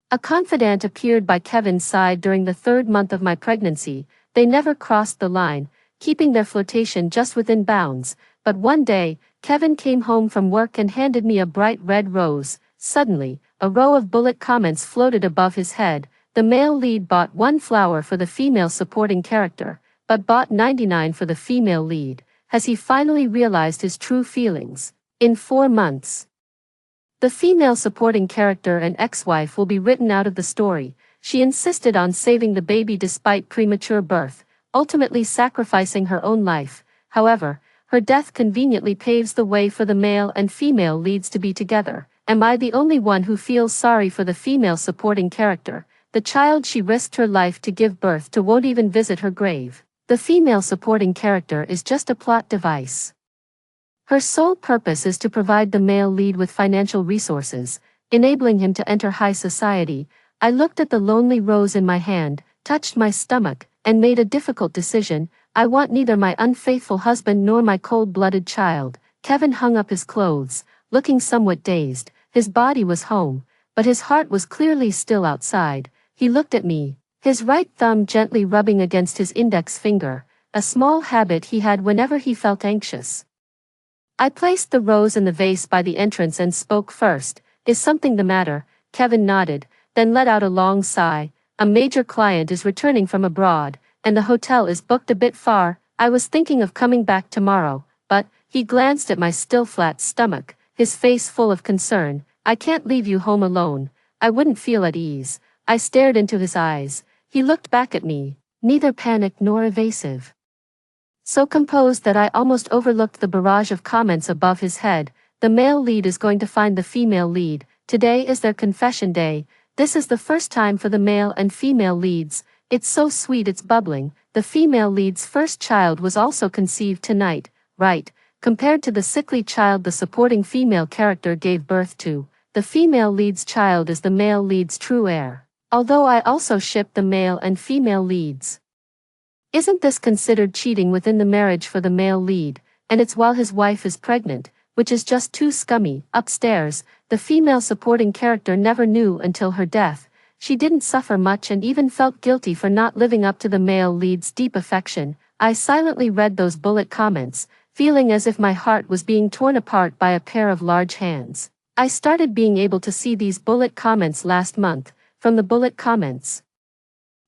A confidant appeared by Kevin's side during the 3rd month of my pregnancy. They never crossed the line, keeping their flirtation just within bounds, but one day, Kevin came home from work and handed me a bright red rose. Suddenly, a row of bullet comments floated above his head. The male lead bought 1 flower for the female supporting character, but bought 99 for the female lead. Has he finally realized his true feelings? In 4 months. The female supporting character and ex-wife will be written out of the story. She insisted on saving the baby despite premature birth, ultimately sacrificing her own life. However, her death conveniently paves the way for the male and female leads to be together. Am I the only one who feels sorry for the female supporting character? The child she risked her life to give birth to won't even visit her grave. The female supporting character is just a plot device. Her sole purpose is to provide the male lead with financial resources, enabling him to enter high society. I looked at the lonely rose in my hand, touched my stomach, and made a difficult decision. I want neither my unfaithful husband nor my cold-blooded child. Kevin hung up his clothes, looking somewhat dazed. His body was home, but his heart was clearly still outside. He looked at me, his right thumb gently rubbing against his index finger, a small habit he had whenever he felt anxious. I placed the rose in the vase by the entrance and spoke first. Is something the matter? Kevin nodded, then let out a long sigh. A major client is returning from abroad, and the hotel is booked a bit far. I was thinking of coming back tomorrow, but, he glanced at my still flat stomach, his face full of concern. I can't leave you home alone. I wouldn't feel at ease. I stared into his eyes. He looked back at me, neither panicked nor evasive. So composed that I almost overlooked the barrage of comments above his head. The male lead is going to find the female lead. Today is their confession day. This is the first time for the male and female leads. It's so sweet it's bubbling. The female lead's first child was also conceived tonight, right? Compared to the sickly child the supporting female character gave birth to, the female lead's child is the male lead's true heir. Although I also ship the male and female leads. Isn't this considered cheating within the marriage for the male lead? And it's while his wife is pregnant, which is just too scummy. Upstairs, the female supporting character never knew until her death. She didn't suffer much and even felt guilty for not living up to the male lead's deep affection. I silently read those bullet comments, feeling as if my heart was being torn apart by a pair of large hands. I started being able to see these bullet comments last month. From the bullet comments,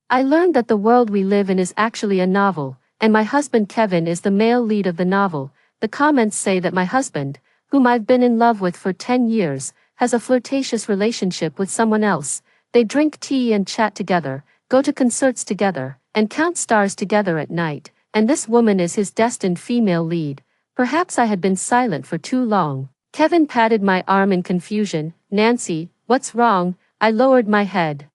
I learned that the world we live in is actually a novel, and my husband Kevin is the male lead of the novel. The comments say that my husband, whom I've been in love with for 10 years, has a flirtatious relationship with someone else. They drink tea and chat together, go to concerts together, and count stars together at night, and this woman is his destined female lead. Perhaps I had been silent for too long. Kevin patted my arm in confusion. Nancy, what's wrong? I lowered my head,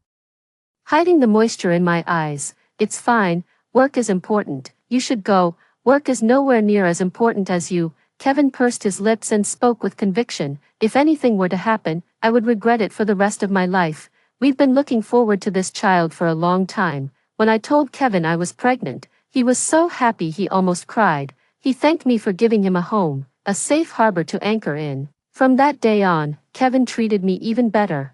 hiding the moisture in my eyes. It's fine, work is important, you should go. Work is nowhere near as important as you. Kevin pursed his lips and spoke with conviction. If anything were to happen, I would regret it for the rest of my life. We've been looking forward to this child for a long time. When I told Kevin I was pregnant, he was so happy he almost cried. He thanked me for giving him a home, a safe harbor to anchor in. From that day on, Kevin treated me even better,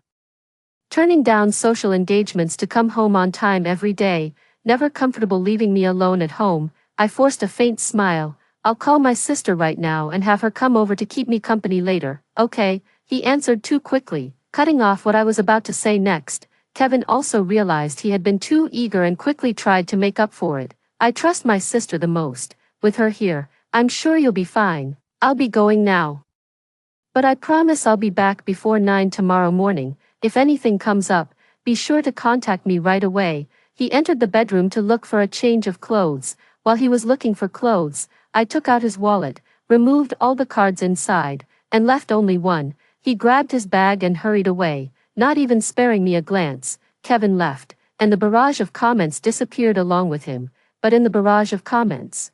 turning down social engagements to come home on time every day, never comfortable leaving me alone at home. I forced a faint smile. I'll call my sister right now and have her come over to keep me company later. Okay, he answered too quickly, cutting off what I was about to say next. Kevin also realized he had been too eager and quickly tried to make up for it. I trust my sister the most. With her here, I'm sure you'll be fine. I'll be going now, but I promise I'll be back before 9 tomorrow morning. If anything comes up, be sure to contact me right away. He entered the bedroom to look for a change of clothes. While he was looking for clothes, I took out his wallet, removed all the cards inside, and left only one. He grabbed his bag and hurried away, not even sparing me a glance. Kevin left, and the barrage of comments disappeared along with him. But in the barrage of comments,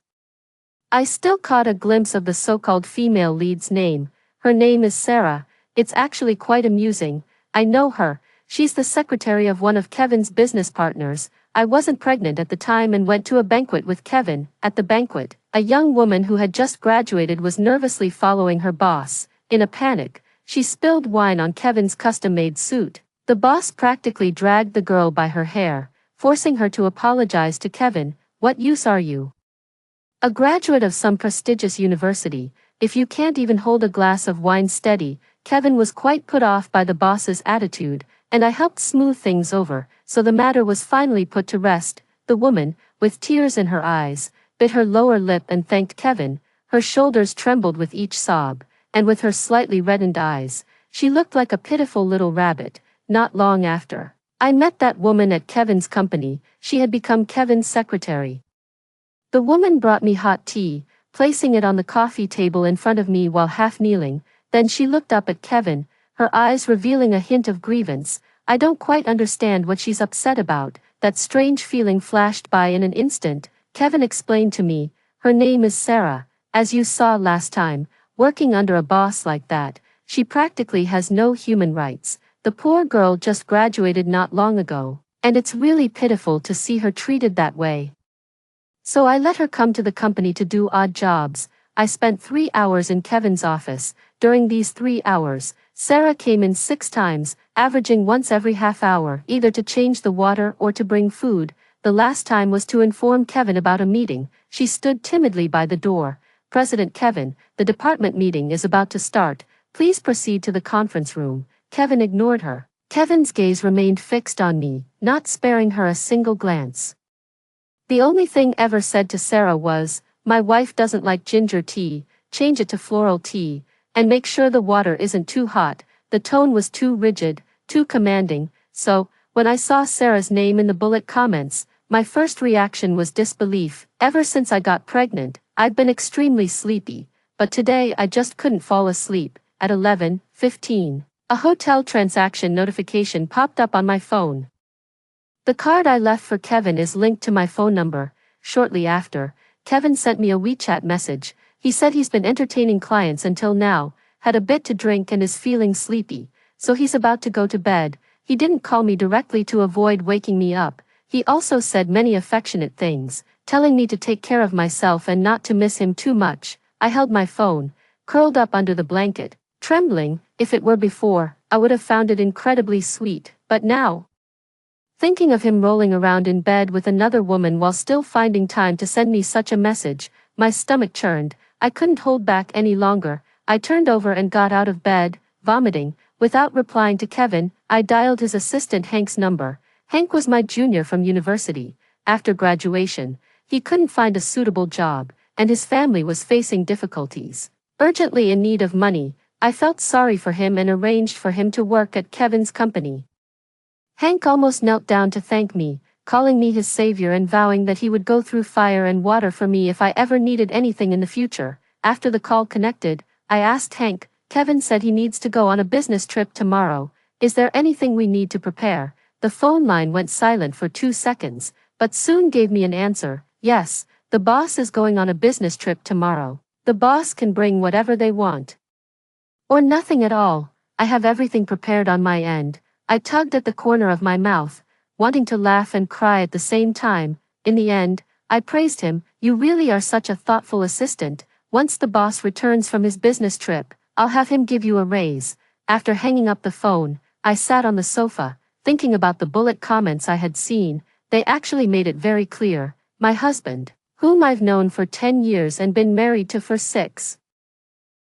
I still caught a glimpse of the so-called female lead's name. Her name is Sarah. It's actually quite amusing. I know her. She's the secretary of one of Kevin's business partners. I wasn't pregnant at the time and went to a banquet with Kevin. At the banquet, a young woman who had just graduated was nervously following her boss. In a panic, she spilled wine on Kevin's custom-made suit. The boss practically dragged the girl by her hair, forcing her to apologize to Kevin. What use are you? A graduate of some prestigious university, if you can't even hold a glass of wine steady. Kevin was quite put off by the boss's attitude, and I helped smooth things over, so the matter was finally put to rest. The woman, with tears in her eyes, bit her lower lip and thanked Kevin. Her shoulders trembled with each sob, and with her slightly reddened eyes, she looked like a pitiful little rabbit. Not long after, I met that woman at Kevin's company. She had become Kevin's secretary. The woman brought me hot tea, placing it on the coffee table in front of me while half kneeling. Then she looked up at Kevin, her eyes revealing a hint of grievance. I don't quite understand what she's upset about. That strange feeling flashed by in an instant. Kevin explained to me, her name is Sarah. As you saw last time, working under a boss like that, she practically has no human rights. The poor girl just graduated not long ago, and it's really pitiful to see her treated that way. So I let her come to the company to do odd jobs. I spent 3 hours in Kevin's office. During these 3 hours, Sarah came in 6 times, averaging once every half hour, either to change the water or to bring food. The last time was to inform Kevin about a meeting. She stood timidly by the door. President Kevin, the department meeting is about to start. Please proceed to the conference room. Kevin ignored her. Kevin's gaze remained fixed on me, not sparing her a single glance. The only thing ever said to Sarah was, "My wife doesn't like ginger tea, change it to floral tea, and make sure the water isn't too hot." The tone was too rigid, too commanding, so, when I saw Sarah's name in the bullet comments, my first reaction was disbelief. Ever since I got pregnant, I've been extremely sleepy, but today I just couldn't fall asleep. At 11:15. A hotel transaction notification popped up on my phone. The card I left for Kevin is linked to my phone number. Shortly after, Kevin sent me a WeChat message. He said he's been entertaining clients until now, had a bit to drink and is feeling sleepy, so he's about to go to bed. He didn't call me directly to avoid waking me up. He also said many affectionate things, telling me to take care of myself and not to miss him too much. I held my phone, curled up under the blanket, trembling. If it were before, I would have found it incredibly sweet, but now, thinking of him rolling around in bed with another woman while still finding time to send me such a message, my stomach churned. I couldn't hold back any longer. I turned over and got out of bed, vomiting. Without replying to Kevin, I dialed his assistant Hank's number. Hank was my junior from university. After graduation, he couldn't find a suitable job, and his family was facing difficulties. Urgently in need of money, I felt sorry for him and arranged for him to work at Kevin's company. Hank almost knelt down to thank me, calling me his savior and vowing that he would go through fire and water for me if I ever needed anything in the future. After the call connected, I asked Hank, "Kevin said he needs to go on a business trip tomorrow. Is there anything we need to prepare?" The phone line went silent for 2 seconds, but soon gave me an answer. "Yes, the boss is going on a business trip tomorrow. The boss can bring whatever they want. Or nothing at all. I have everything prepared on my end." I tugged at the corner of my mouth, wanting to laugh and cry at the same time. In the end, I praised him. "You really are such a thoughtful assistant. Once the boss returns from his business trip, I'll have him give you a raise." After hanging up the phone, I sat on the sofa, thinking about the bullet comments I had seen. They actually made it very clear. My husband, whom I've known for 10 years and been married to for 6,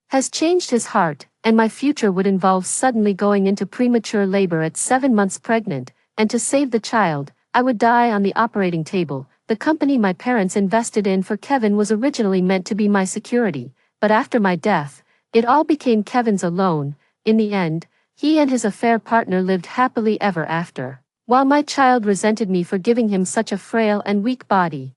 has changed his heart, and my future would involve suddenly going into premature labor at 7 months pregnant, and to save the child, I would die on the operating table. The company my parents invested in for Kevin was originally meant to be my security, but after my death, it all became Kevin's alone. In the end, he and his affair partner lived happily ever after, while my child resented me for giving him such a frail and weak body.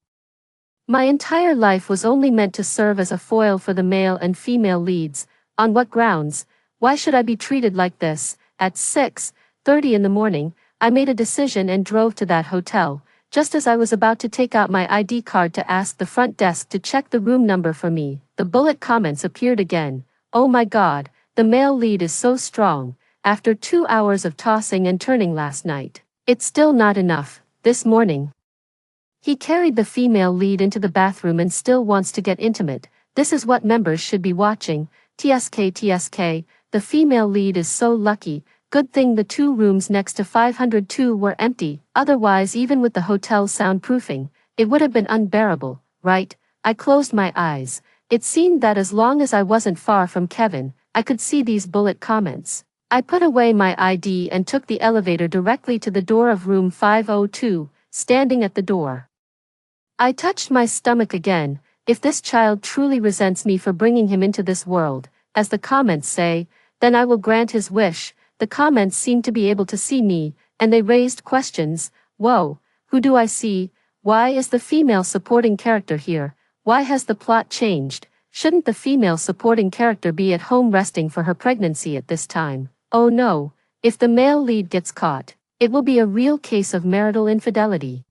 My entire life was only meant to serve as a foil for the male and female leads. On what grounds? Why should I be treated like this? At 6:30 in the morning, I made a decision and drove to that hotel. Just as I was about to take out my ID card to ask the front desk to check the room number for me, the bullet comments appeared again. "Oh my God, the male lead is so strong. After 2 hours of tossing and turning last night, it's still not enough. This morning, he carried the female lead into the bathroom and still wants to get intimate. This is what members should be watching. TSK, the female lead is so lucky. Good thing the 2 rooms next to 502 were empty, otherwise even with the hotel's soundproofing, it would have been unbearable, right? I closed my eyes. It seemed that as long as I wasn't far from Kevin, I could see these bullet comments. I put away my ID and took the elevator directly to the door of room 502, standing at the door. I touched my stomach again. If this child truly resents me for bringing him into this world, as the comments say, then I will grant his wish. The comments seemed to be able to see me, and they raised questions. Whoa, who do I see? Why is the female supporting character here? Why has the plot changed? Shouldn't the female supporting character be at home resting for her pregnancy at this time? Oh no, if the male lead gets caught, it will be a real case of marital infidelity.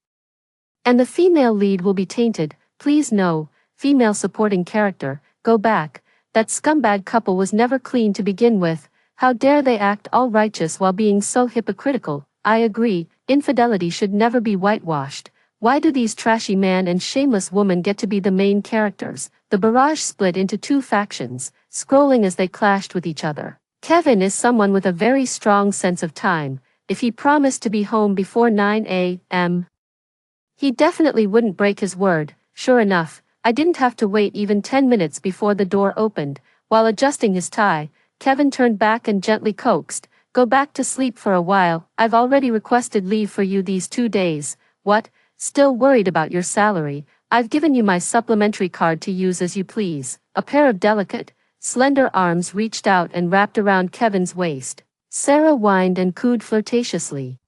And the female lead will be tainted. Please no, female supporting character, go back. That scumbag couple was never clean to begin with. How dare they act all righteous while being so hypocritical? I agree, infidelity should never be whitewashed. Why do these trashy man and shameless woman get to be the main characters? The barrage split into 2 factions, scrolling as they clashed with each other. Kevin is someone with a very strong sense of time. If he promised to be home before 9 a.m., he definitely wouldn't break his word. Sure enough, I didn't have to wait even 10 minutes before the door opened. While adjusting his tie, Kevin turned back and gently coaxed, "Go back to sleep for a while. I've already requested leave for you these 2 days. What? Still worried about your salary? I've given you my supplementary card to use as you please." A pair of delicate, slender arms reached out and wrapped around Kevin's waist. Sarah whined and cooed flirtatiously.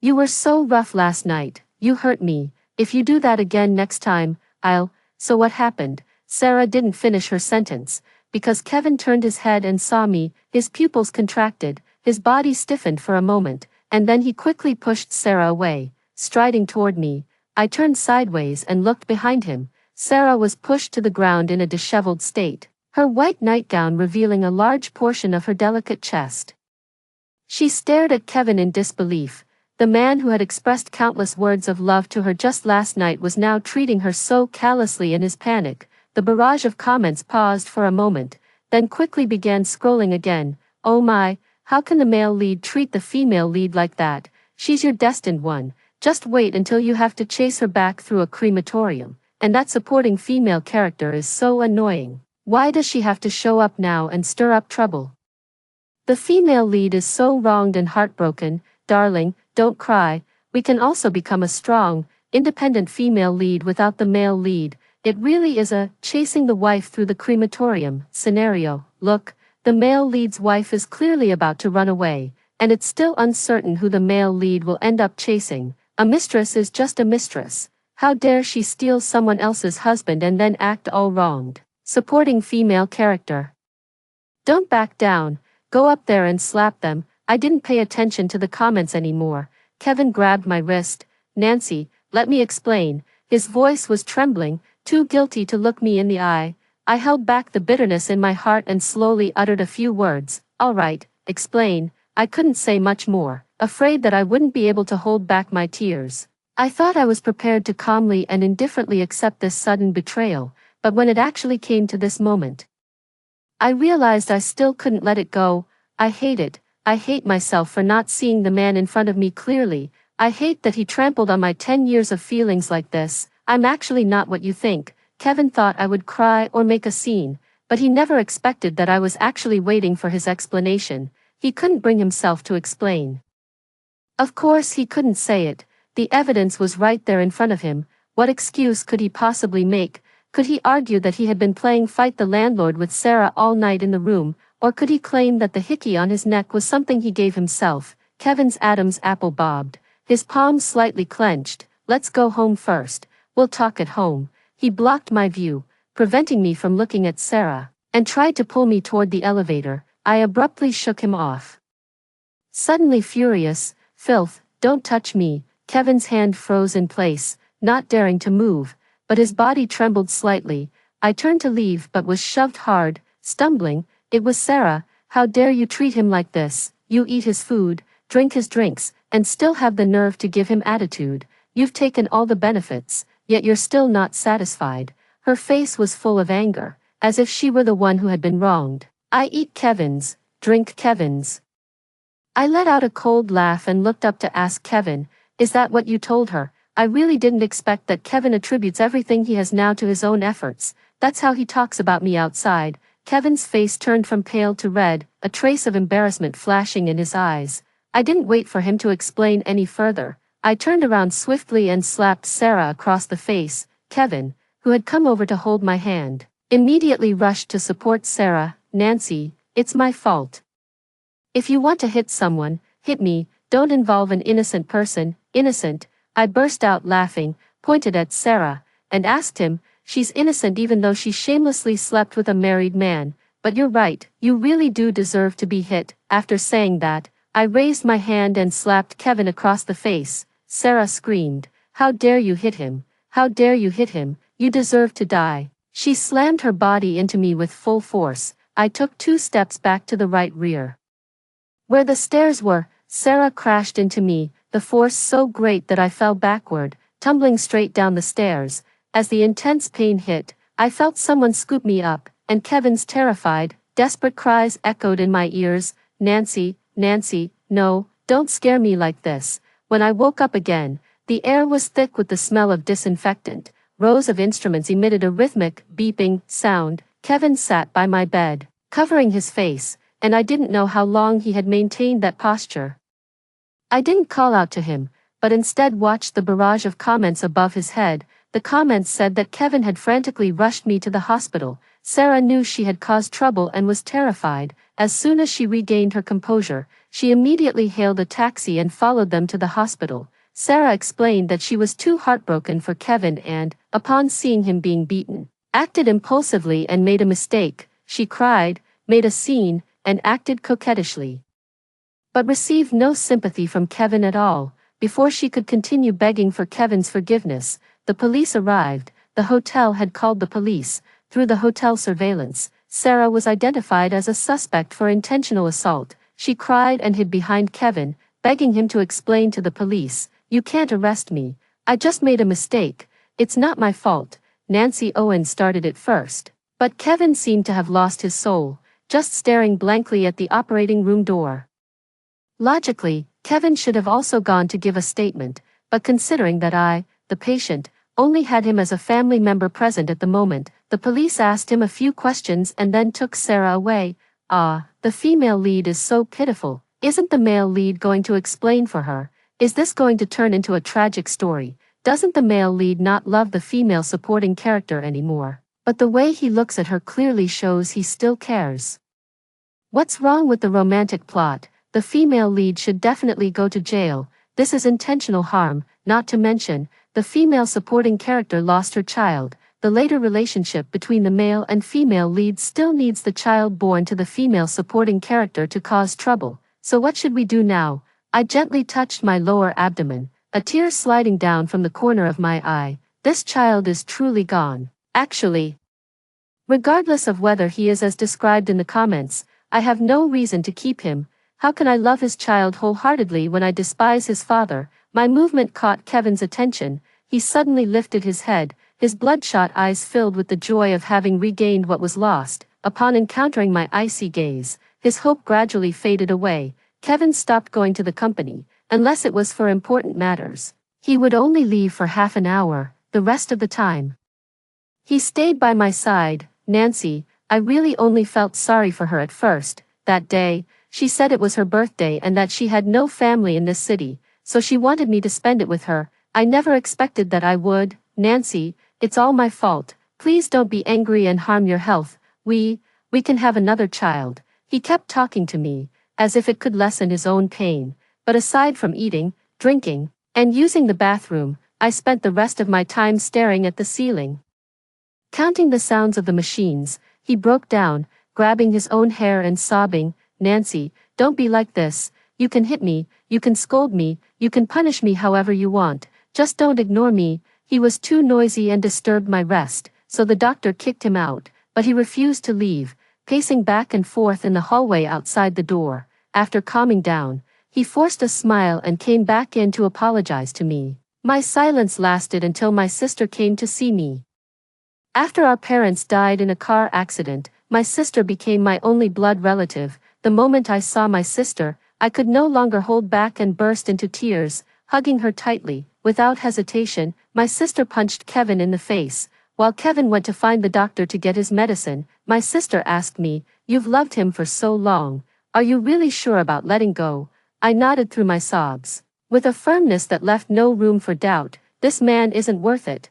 "You were so rough last night. You hurt me. If you do that again next time, I'll..." So what happened? Sarah didn't finish her sentence, because Kevin turned his head and saw me. His pupils contracted, his body stiffened for a moment, and then he quickly pushed Sarah away, striding toward me. I turned sideways and looked behind him. Sarah was pushed to the ground in a disheveled state, her white nightgown revealing a large portion of her delicate chest. She stared at Kevin in disbelief. The man who had expressed countless words of love to her just last night was now treating her so callously in his panic. The barrage of comments paused for a moment, then quickly began scrolling again. "Oh my, how can the male lead treat the female lead like that? She's your destined one. Just wait until you have to chase her back through a crematorium. And that supporting female character is so annoying. Why does she have to show up now and stir up trouble? The female lead is so wronged and heartbroken. Darling, don't cry. We can also become a strong, independent female lead without the male lead. It really is a chasing the wife through the crematorium scenario. Look, the male lead's wife is clearly about to run away, and it's still uncertain who the male lead will end up chasing. A mistress is just a mistress. How dare she steal someone else's husband and then act all wronged? Supporting female character. Don't back down. Go up there and slap them. I didn't pay attention to the comments anymore. Kevin grabbed my wrist. "Nancy, let me explain." His voice was trembling, too guilty to look me in the eye. I held back the bitterness in my heart and slowly uttered a few words. "All right, explain." I couldn't say much more, afraid that I wouldn't be able to hold back my tears. I thought I was prepared to calmly and indifferently accept this sudden betrayal, but when it actually came to this moment, I realized I still couldn't let it go. I hate it. I hate myself for not seeing the man in front of me clearly. I hate that he trampled on my 10 years of feelings like this. I'm actually not what you think. Kevin thought I would cry or make a scene, but he never expected that I was actually waiting for his explanation. He couldn't bring himself to explain. Of course he couldn't say it. The evidence was right there in front of him. What excuse could he possibly make? Could he argue that he had been playing fight the landlord with Sarah all night in the room, or could he claim that the hickey on his neck was something he gave himself? Kevin's Adam's apple bobbed, his palms slightly clenched. "Let's go home first. We'll talk at home." He blocked my view, preventing me from looking at Sarah, and tried to pull me toward the elevator. I abruptly shook him off. Suddenly furious, "Filth, don't touch me." Kevin's hand froze in place, not daring to move, but his body trembled slightly. I turned to leave but was shoved hard, stumbling. It was Sarah. "How dare you treat him like this? You eat his food, drink his drinks, and still have the nerve to give him attitude. You've taken all the benefits, yet you're still not satisfied." Her face was full of anger, as if she were the one who had been wronged. "I eat Kevin's, drink Kevin's." I let out a cold laugh and looked up to ask Kevin, "Is that what you told her?" I really didn't expect that Kevin attributes everything he has now to his own efforts. That's how he talks about me outside. Kevin's face turned from pale to red, a trace of embarrassment flashing in his eyes. I didn't wait for him to explain any further. I turned around swiftly and slapped Sarah across the face. Kevin, who had come over to hold my hand, immediately rushed to support Sarah. "Nancy, it's my fault. If you want to hit someone, hit me, don't involve an innocent person." "Innocent?" I burst out laughing, pointed at Sarah, and asked him, "She's innocent even though she shamelessly slept with a married man. But you're right, you really do deserve to be hit." After saying that, I raised my hand and slapped Kevin across the face. Sarah screamed, "How dare you hit him? How dare you hit him? You deserve to die." She slammed her body into me with full force. I took 2 steps back to the right rear. Where the stairs were, Sarah crashed into me, the force so great that I fell backward, tumbling straight down the stairs. As the intense pain hit, I felt someone scoop me up, and Kevin's terrified, desperate cries echoed in my ears. "Nancy, Nancy, no, don't scare me like this." When I woke up again, the air was thick with the smell of disinfectant. Rows of instruments emitted a rhythmic, beeping sound. Kevin sat by my bed, covering his face, and I didn't know how long he had maintained that posture. I didn't call out to him, but instead watched the barrage of comments above his head. The comments said that Kevin had frantically rushed me to the hospital. Sarah knew she had caused trouble and was terrified. As soon as she regained her composure, she immediately hailed a taxi and followed them to the hospital. Sarah explained that she was too heartbroken for Kevin and, upon seeing him being beaten, acted impulsively and made a mistake. She cried, made a scene, and acted coquettishly, but received no sympathy from Kevin at all. Before she could continue begging for Kevin's forgiveness, the police arrived. The hotel had called the police. Through the hotel surveillance, Sarah was identified as a suspect for intentional assault. She cried and hid behind Kevin, begging him to explain to the police, "You can't arrest me. I just made a mistake. It's not my fault." Nancy Owen started it first, but Kevin seemed to have lost his soul, just staring blankly at the operating room door. Logically, Kevin should have also gone to give a statement, but considering that I, the patient, only had him as a family member present at the moment, the police asked him a few questions and then took Sarah away. "Ah, the female lead is so pitiful. Isn't the male lead going to explain for her? Is this going to turn into a tragic story? Doesn't the male lead not love the female supporting character anymore? But the way he looks at her clearly shows he still cares. What's wrong with the romantic plot? The female lead should definitely go to jail. This is intentional harm, not to mention, the female supporting character lost her child. The later relationship between the male and female lead still needs the child born to the female supporting character to cause trouble. So what should we do now?" I gently touched my lower abdomen, a tear sliding down from the corner of my eye. "This child is truly gone. Actually, regardless of whether he is as described in the comments, I have no reason to keep him. How can I love his child wholeheartedly when I despise his father?" My movement caught Kevin's attention. He suddenly lifted his head, his bloodshot eyes filled with the joy of having regained what was lost. Upon encountering my icy gaze, his hope gradually faded away. Kevin stopped going to the company, unless it was for important matters. He would only leave for half an hour. The rest of the time, he stayed by my side. Nancy, I really only felt sorry for her at first. That day, she said it was her birthday and that she had no family in this city, so she wanted me to spend it with her. I never expected that I would. Nancy, it's all my fault. Please don't be angry and harm your health. We can have another child. He kept talking to me, as if it could lessen his own pain. But aside from eating, drinking, and using the bathroom, I spent the rest of my time staring at the ceiling, counting the sounds of the machines. He broke down, grabbing his own hair and sobbing, "Nancy, don't be like this. You can hit me, you can scold me, you can punish me however you want. Just don't ignore me." He was too noisy and disturbed my rest, so the doctor kicked him out, but he refused to leave, pacing back and forth in the hallway outside the door. After calming down, he forced a smile and came back in to apologize to me. My silence lasted until my sister came to see me. After our parents died in a car accident, my sister became my only blood relative. The moment I saw my sister, I could no longer hold back and burst into tears, hugging her tightly. Without hesitation, my sister punched Kevin in the face. While Kevin went to find the doctor to get his medicine, my sister asked me, "You've loved him for so long. Are you really sure about letting go?" I nodded through my sobs. With a firmness that left no room for doubt, "This man isn't worth it.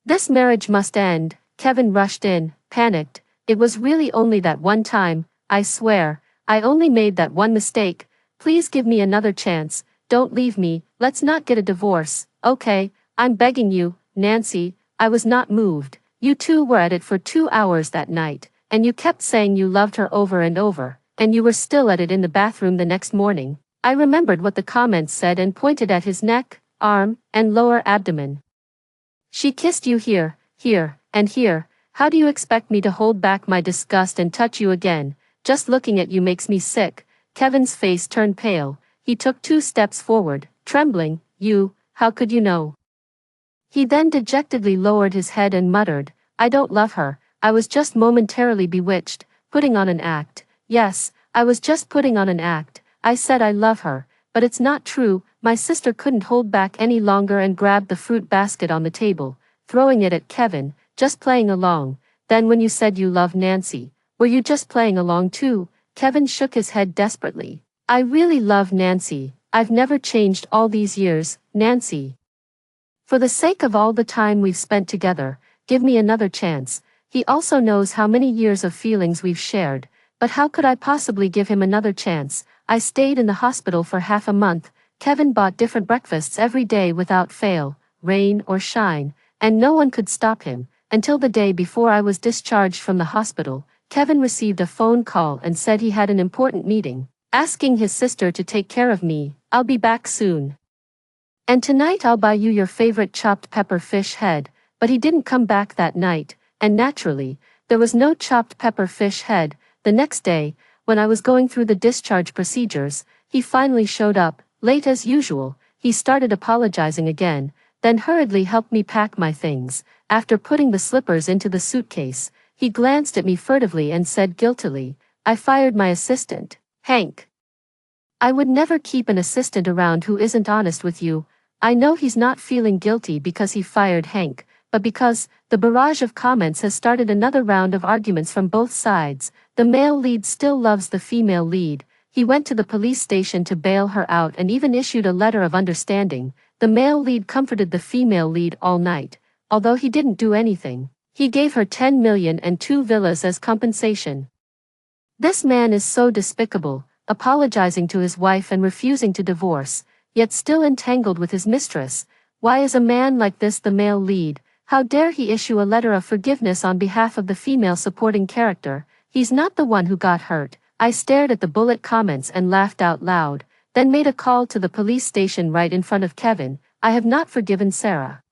This marriage must end." Kevin rushed in, panicked. "It was really only that one time, I swear. I only made that one mistake. Please give me another chance. Don't leave me. Let's not get a divorce, okay? I'm begging you, Nancy." I was not moved. "You two were at it for 2 hours that night, and you kept saying you loved her over and over, and you were still at it in the bathroom the next morning." I remembered what the comments said and pointed at his neck, arm, and lower abdomen. "She kissed you here, here, and here. How do you expect me to hold back my disgust and touch you again? Just looking at you makes me sick." Kevin's face turned pale. He took 2 steps forward, trembling. How could you know?" He then dejectedly lowered his head and muttered, "I don't love her. I was just momentarily bewitched, putting on an act. Yes, I was just putting on an act. I said I love her, but it's not true." My sister couldn't hold back any longer and grabbed the fruit basket on the table, throwing it at Kevin. "Just playing along. Then when you said you loved Nancy, were you just playing along too?" Kevin shook his head desperately. "I really love Nancy. I've never changed all these years, Nancy. For the sake of all the time we've spent together, give me another chance." He also knows how many years of feelings we've shared, but how could I possibly give him another chance? I stayed in the hospital for half a month. Kevin bought different breakfasts every day without fail, rain or shine, and no one could stop him. Until the day before I was discharged from the hospital, Kevin received a phone call and said he had an important meeting, asking his sister to take care of me. "I'll be back soon. And tonight I'll buy you your favorite chopped pepper fish head." But he didn't come back that night, and naturally, there was no chopped pepper fish head. The next day, when I was going through the discharge procedures, he finally showed up, late as usual. He started apologizing again, then hurriedly helped me pack my things. After putting the slippers into the suitcase, he glanced at me furtively and said guiltily, "I fired my assistant, Hank. I would never keep an assistant around who isn't honest with you." I know he's not feeling guilty because he fired Hank, but because the barrage of comments has started another round of arguments from both sides. The male lead still loves the female lead. He went to the police station to bail her out and even issued a letter of understanding. The male lead comforted the female lead all night. Although he didn't do anything, he gave her 10 million and 2 villas as compensation. This man is so despicable, apologizing to his wife and refusing to divorce, yet still entangled with his mistress. Why is a man like this the male lead? How dare he issue a letter of forgiveness on behalf of the female supporting character? He's not the one who got hurt. I stared at the bullet comments and laughed out loud, then made a call to the police station right in front of Kevin. "I have not forgiven Sarah.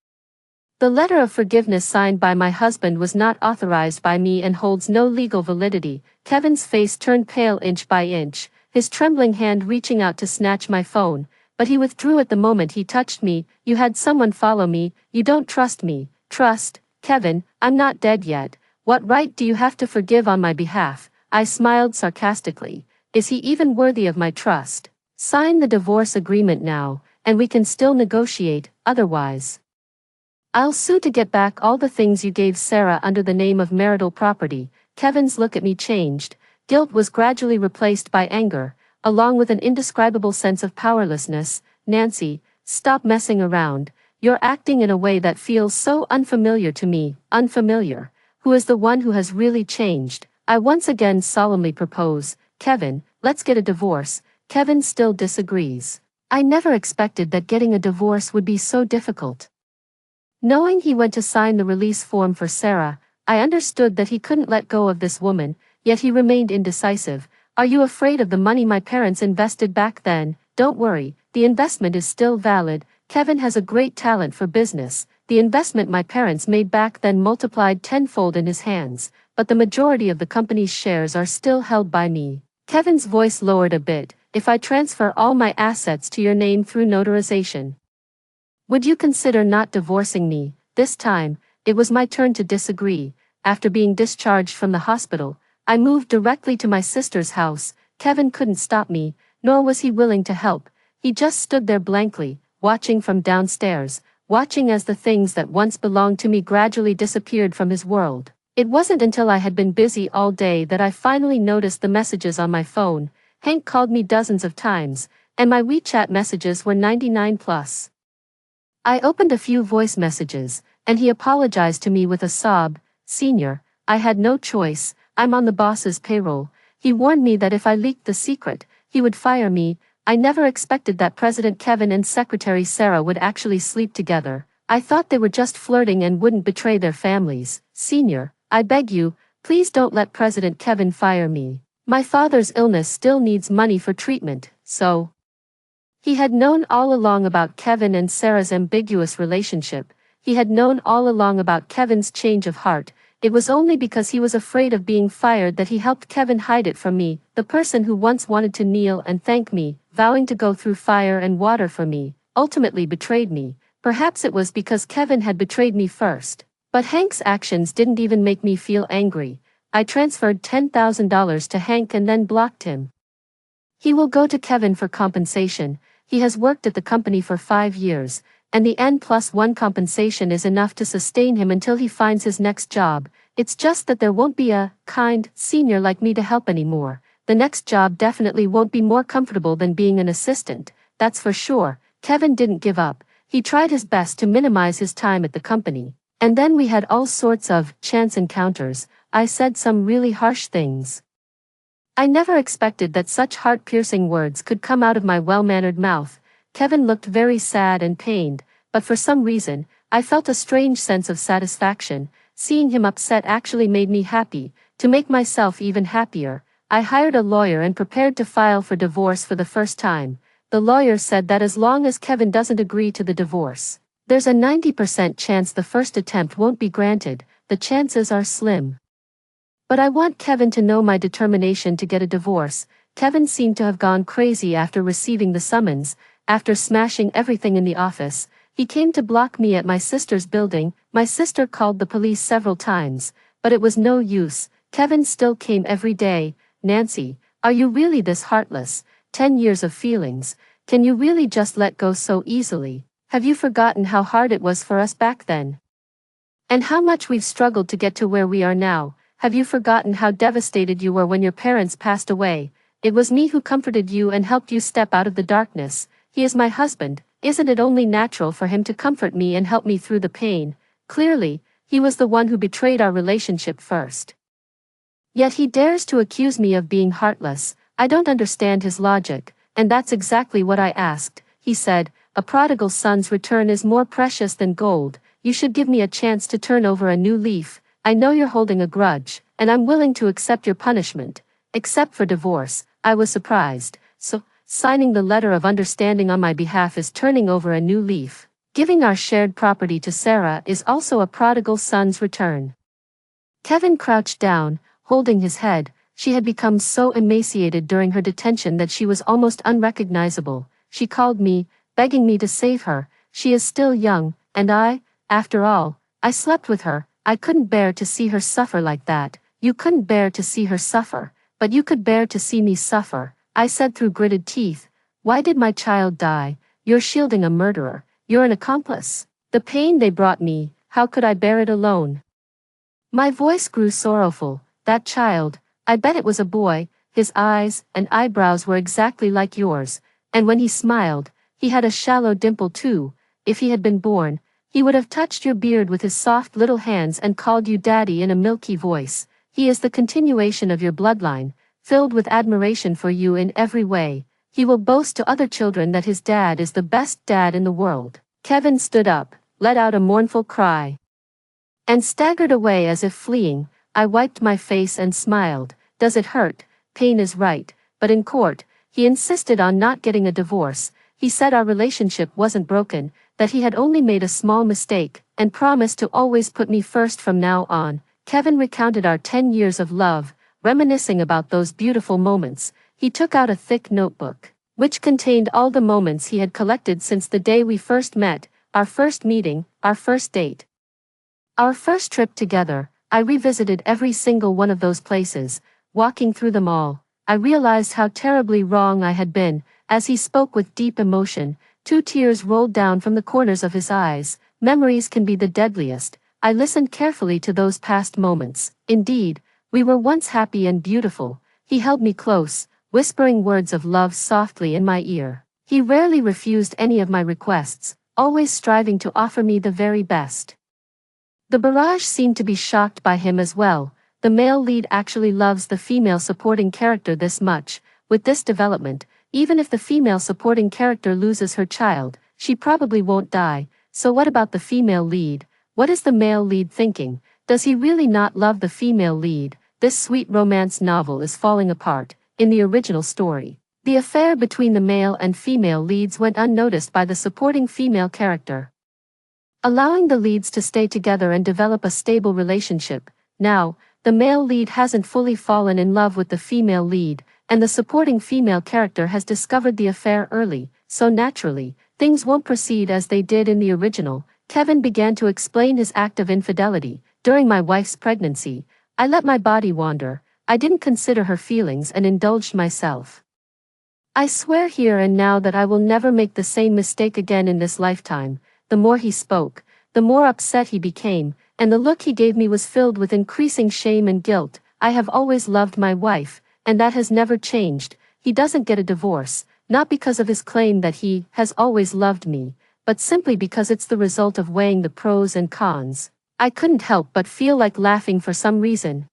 The letter of forgiveness signed by my husband was not authorized by me and holds no legal validity." Kevin's face turned pale inch by inch, his trembling hand reaching out to snatch my phone, but he withdrew at the moment he touched me. "You had someone follow me. You don't trust me." "Trust? Kevin, I'm not dead yet. What right do you have to forgive on my behalf?" I smiled sarcastically. "Is he even worthy of my trust? Sign the divorce agreement now, and we can still negotiate. Otherwise, I'll sue to get back all the things you gave Sarah under the name of marital property." Kevin's look at me changed. Guilt was gradually replaced by anger, along with an indescribable sense of powerlessness. "Nancy, stop messing around. You're acting in a way that feels so unfamiliar to me." "Unfamiliar? Who is the one who has really changed?" I once again solemnly propose. "Kevin, let's get a divorce." Kevin still disagrees. I never expected that getting a divorce would be so difficult. Knowing he went to sign the release form for Sarah, I understood that he couldn't let go of this woman, yet he remained indecisive. "Are you afraid of the money my parents invested back then?" "Don't worry, the investment is still valid. Kevin has a great talent for business. The investment my parents made back then multiplied tenfold in his hands, but the majority of the company's shares are still held by me." Kevin's voice lowered a bit. "If I transfer all my assets to your name through notarization, would you consider not divorcing me?" This time, it was my turn to disagree. After being discharged from the hospital, I moved directly to my sister's house. Kevin couldn't stop me. nor was he willing to help. He just stood there blankly, watching from downstairs, watching as the things that once belonged to me gradually disappeared from his world. It wasn't until I had been busy all day that I finally noticed the messages on my phone. Hank called me dozens of times, and my WeChat messages were 99 plus. I opened a few voice messages, and he apologized to me with a sob. "Senior, I had no choice, I'm on the boss's payroll. He warned me that if I leaked the secret, he would fire me. I never expected that President Kevin and Secretary Sarah would actually sleep together. I thought they were just flirting and wouldn't betray their families. Senior, I beg you, please don't let President Kevin fire me. My father's illness still needs money for treatment, so." He had known all along about Kevin and Sarah's ambiguous relationship. He had known all along about Kevin's change of heart. It was only because he was afraid of being fired that he helped Kevin hide it from me, the person who once wanted to kneel and thank me, vowing to go through fire and water for me, ultimately betrayed me. Perhaps it was because Kevin had betrayed me first. But Hank's actions didn't even make me feel angry. I transferred $10,000 to Hank and then blocked him. He will go to Kevin for compensation. He has worked at the company for 5 years, and the N+1 compensation is enough to sustain him until he finds his next job. It's just that there won't be a kind senior like me to help anymore. The next job definitely won't be more comfortable than being an assistant, that's for sure. Kevin didn't give up. He tried his best to minimize his time at the company. And then we had all sorts of chance encounters. I said some really harsh things. I never expected that such heart-piercing words could come out of my well-mannered mouth. Kevin looked very sad and pained, but for some reason, I felt a strange sense of satisfaction. Seeing him upset actually made me happy. To make myself even happier, I hired a lawyer and prepared to file for divorce for the first time. The lawyer said that as long as Kevin doesn't agree to the divorce, there's a 90% chance the first attempt won't be granted. The chances are slim. But I want Kevin to know my determination to get a divorce. Kevin seemed to have gone crazy after receiving the summons. After smashing everything in the office, he came to block me at my sister's building. My sister called the police several times, but it was no use. Kevin still came every day. "Nancy, are you really this heartless? 10 years of feelings. Can you really just let go so easily? Have you forgotten how hard it was for us back then? And how much we've struggled to get to where we are now? Have you forgotten how devastated you were when your parents passed away? It was me who comforted you and helped you step out of the darkness. He is my husband. Isn't it only natural for him to comfort me and help me through the pain? Clearly, he was the one who betrayed our relationship first. Yet he dares to accuse me of being heartless. I don't understand his logic, and that's exactly what I asked. He said, "A prodigal son's return is more precious than gold. You should give me a chance to turn over a new leaf. I know you're holding a grudge, and I'm willing to accept your punishment. Except for divorce." I was surprised. So, signing the letter of understanding on my behalf is turning over a new leaf. Giving our shared property to Sarah is also a prodigal son's return. Kevin crouched down, holding his head. She had become so emaciated during her detention that she was almost unrecognizable. She called me, begging me to save her. She is still young, and after all, I slept with her. I couldn't bear to see her suffer like that. You couldn't bear to see her suffer, but you could bear to see me suffer. I said through gritted teeth, "Why did my child die? You're shielding a murderer. You're an accomplice. The pain they brought me, how could I bear it alone?" My voice grew sorrowful. That child, I bet it was a boy. His eyes and eyebrows were exactly like yours, and when he smiled, he had a shallow dimple too. If he had been born, he would have touched your beard with his soft little hands and called you daddy in a milky voice. He is the continuation of your bloodline, filled with admiration for you in every way. He will boast to other children that his dad is the best dad in the world. Kevin stood up, let out a mournful cry, and staggered away as if fleeing. I wiped my face and smiled. Does it hurt? Pain is right, but in court, he insisted on not getting a divorce. He said our relationship wasn't broken, that he had only made a small mistake, and promised to always put me first from now on. Kevin recounted our 10 years of love, reminiscing about those beautiful moments. He took out a thick notebook, which contained all the moments he had collected since the day we first met, our first meeting, our first date, our first trip together. I revisited every single one of those places, walking through them all, I realized how terribly wrong I had been. As he spoke with deep emotion, 2 tears rolled down from the corners of his eyes. Memories can be the deadliest. I listened carefully to those past moments. Indeed, we were once happy and beautiful. He held me close, whispering words of love softly in my ear. He rarely refused any of my requests, always striving to offer me the very best. The barrage seemed to be shocked by him as well. The male lead actually loves the female supporting character this much. With this development, even if the female supporting character loses her child, she probably won't die. So what about the female lead? What is the male lead thinking? Does he really not love the female lead? This sweet romance novel is falling apart. In the original story, the affair between the male and female leads went unnoticed by the supporting female character, allowing the leads to stay together and develop a stable relationship. Now, the male lead hasn't fully fallen in love with the female lead, and the supporting female character has discovered the affair early, so naturally, things won't proceed as they did in the original. Kevin began to explain his act of infidelity. During my wife's pregnancy, I let my body wander. I didn't consider her feelings and indulged myself. I swear here and now that I will never make the same mistake again in this lifetime. The more he spoke, the more upset he became, and the look he gave me was filled with increasing shame and guilt. I have always loved my wife, and that has never changed. He doesn't get a divorce, not because of his claim that he has always loved me, but simply because it's the result of weighing the pros and cons. I couldn't help but feel like laughing for some reason.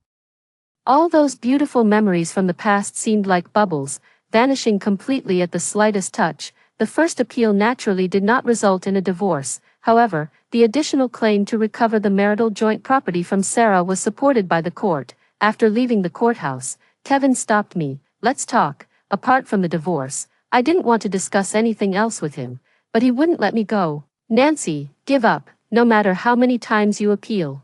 All those beautiful memories from the past seemed like bubbles, vanishing completely at the slightest touch. The first appeal naturally did not result in a divorce. However, the additional claim to recover the marital joint property from Sarah was supported by the court. After leaving the courthouse, Kevin stopped me. Let's talk. Apart from the divorce, I didn't want to discuss anything else with him, but he wouldn't let me go. Nancy, give up, no matter how many times you appeal.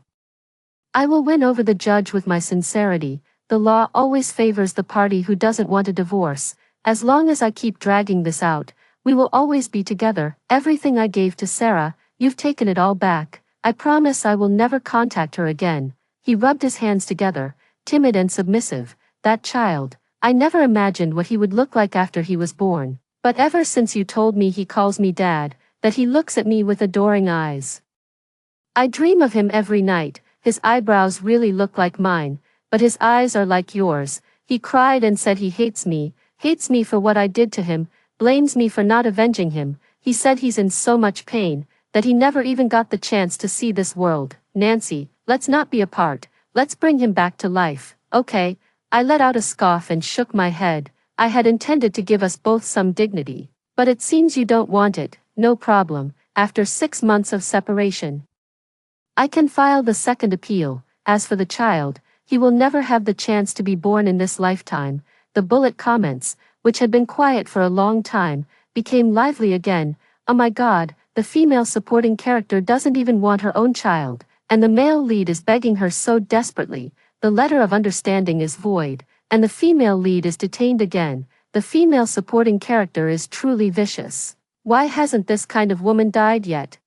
I will win over the judge with my sincerity. The law always favors the party who doesn't want a divorce. As long as I keep dragging this out, we will always be together. Everything I gave to Sarah, you've taken it all back. I promise I will never contact her again. He rubbed his hands together, timid and submissive. That child, I never imagined what he would look like after he was born. But ever since you told me he calls me dad, that he looks at me with adoring eyes. I dream of him every night. His eyebrows really look like mine, but his eyes are like yours. He cried and said he hates me for what I did to him, blames me for not avenging him. He said he's in so much pain, that he never even got the chance to see this world. Nancy, let's not be apart, let's bring him back to life. Okay, I let out a scoff and shook my head. I had intended to give us both some dignity, but it seems you don't want it. No problem. After 6 months of separation, I can file the second appeal. As for the child, he will never have the chance to be born in this lifetime. The bullet comments, which had been quiet for a long time, became lively again. Oh my God, the female supporting character doesn't even want her own child, and the male lead is begging her so desperately. The letter of understanding is void, and the female lead is detained again. The female supporting character is truly vicious. Why hasn't this kind of woman died yet?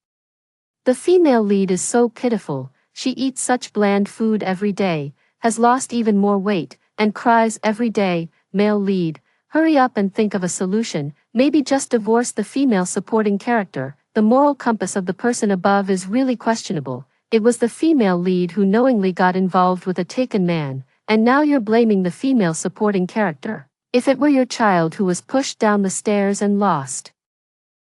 The female lead is so pitiful. She eats such bland food every day, has lost even more weight, and cries every day. Male lead, hurry up and think of a solution. Maybe just divorce the female supporting character. The moral compass of the person above is really questionable. It was the female lead who knowingly got involved with a taken man, and now you're blaming the female supporting character. If it were your child who was pushed down the stairs and lost,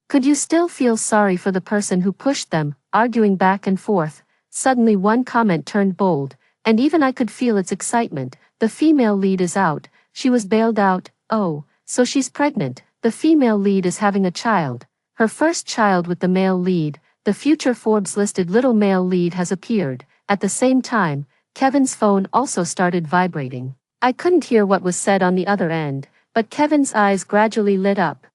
could you still feel sorry for the person who pushed them? Arguing back and forth, suddenly one comment turned bold, and even I could feel its excitement. The female lead is out. She was bailed out. Oh, so she's pregnant. The female lead is having a child. Her first child with the male lead. The future Forbes-listed little male lead has appeared. At the same time, Kevin's phone also started vibrating. I couldn't hear what was said on the other end, but Kevin's eyes gradually lit up.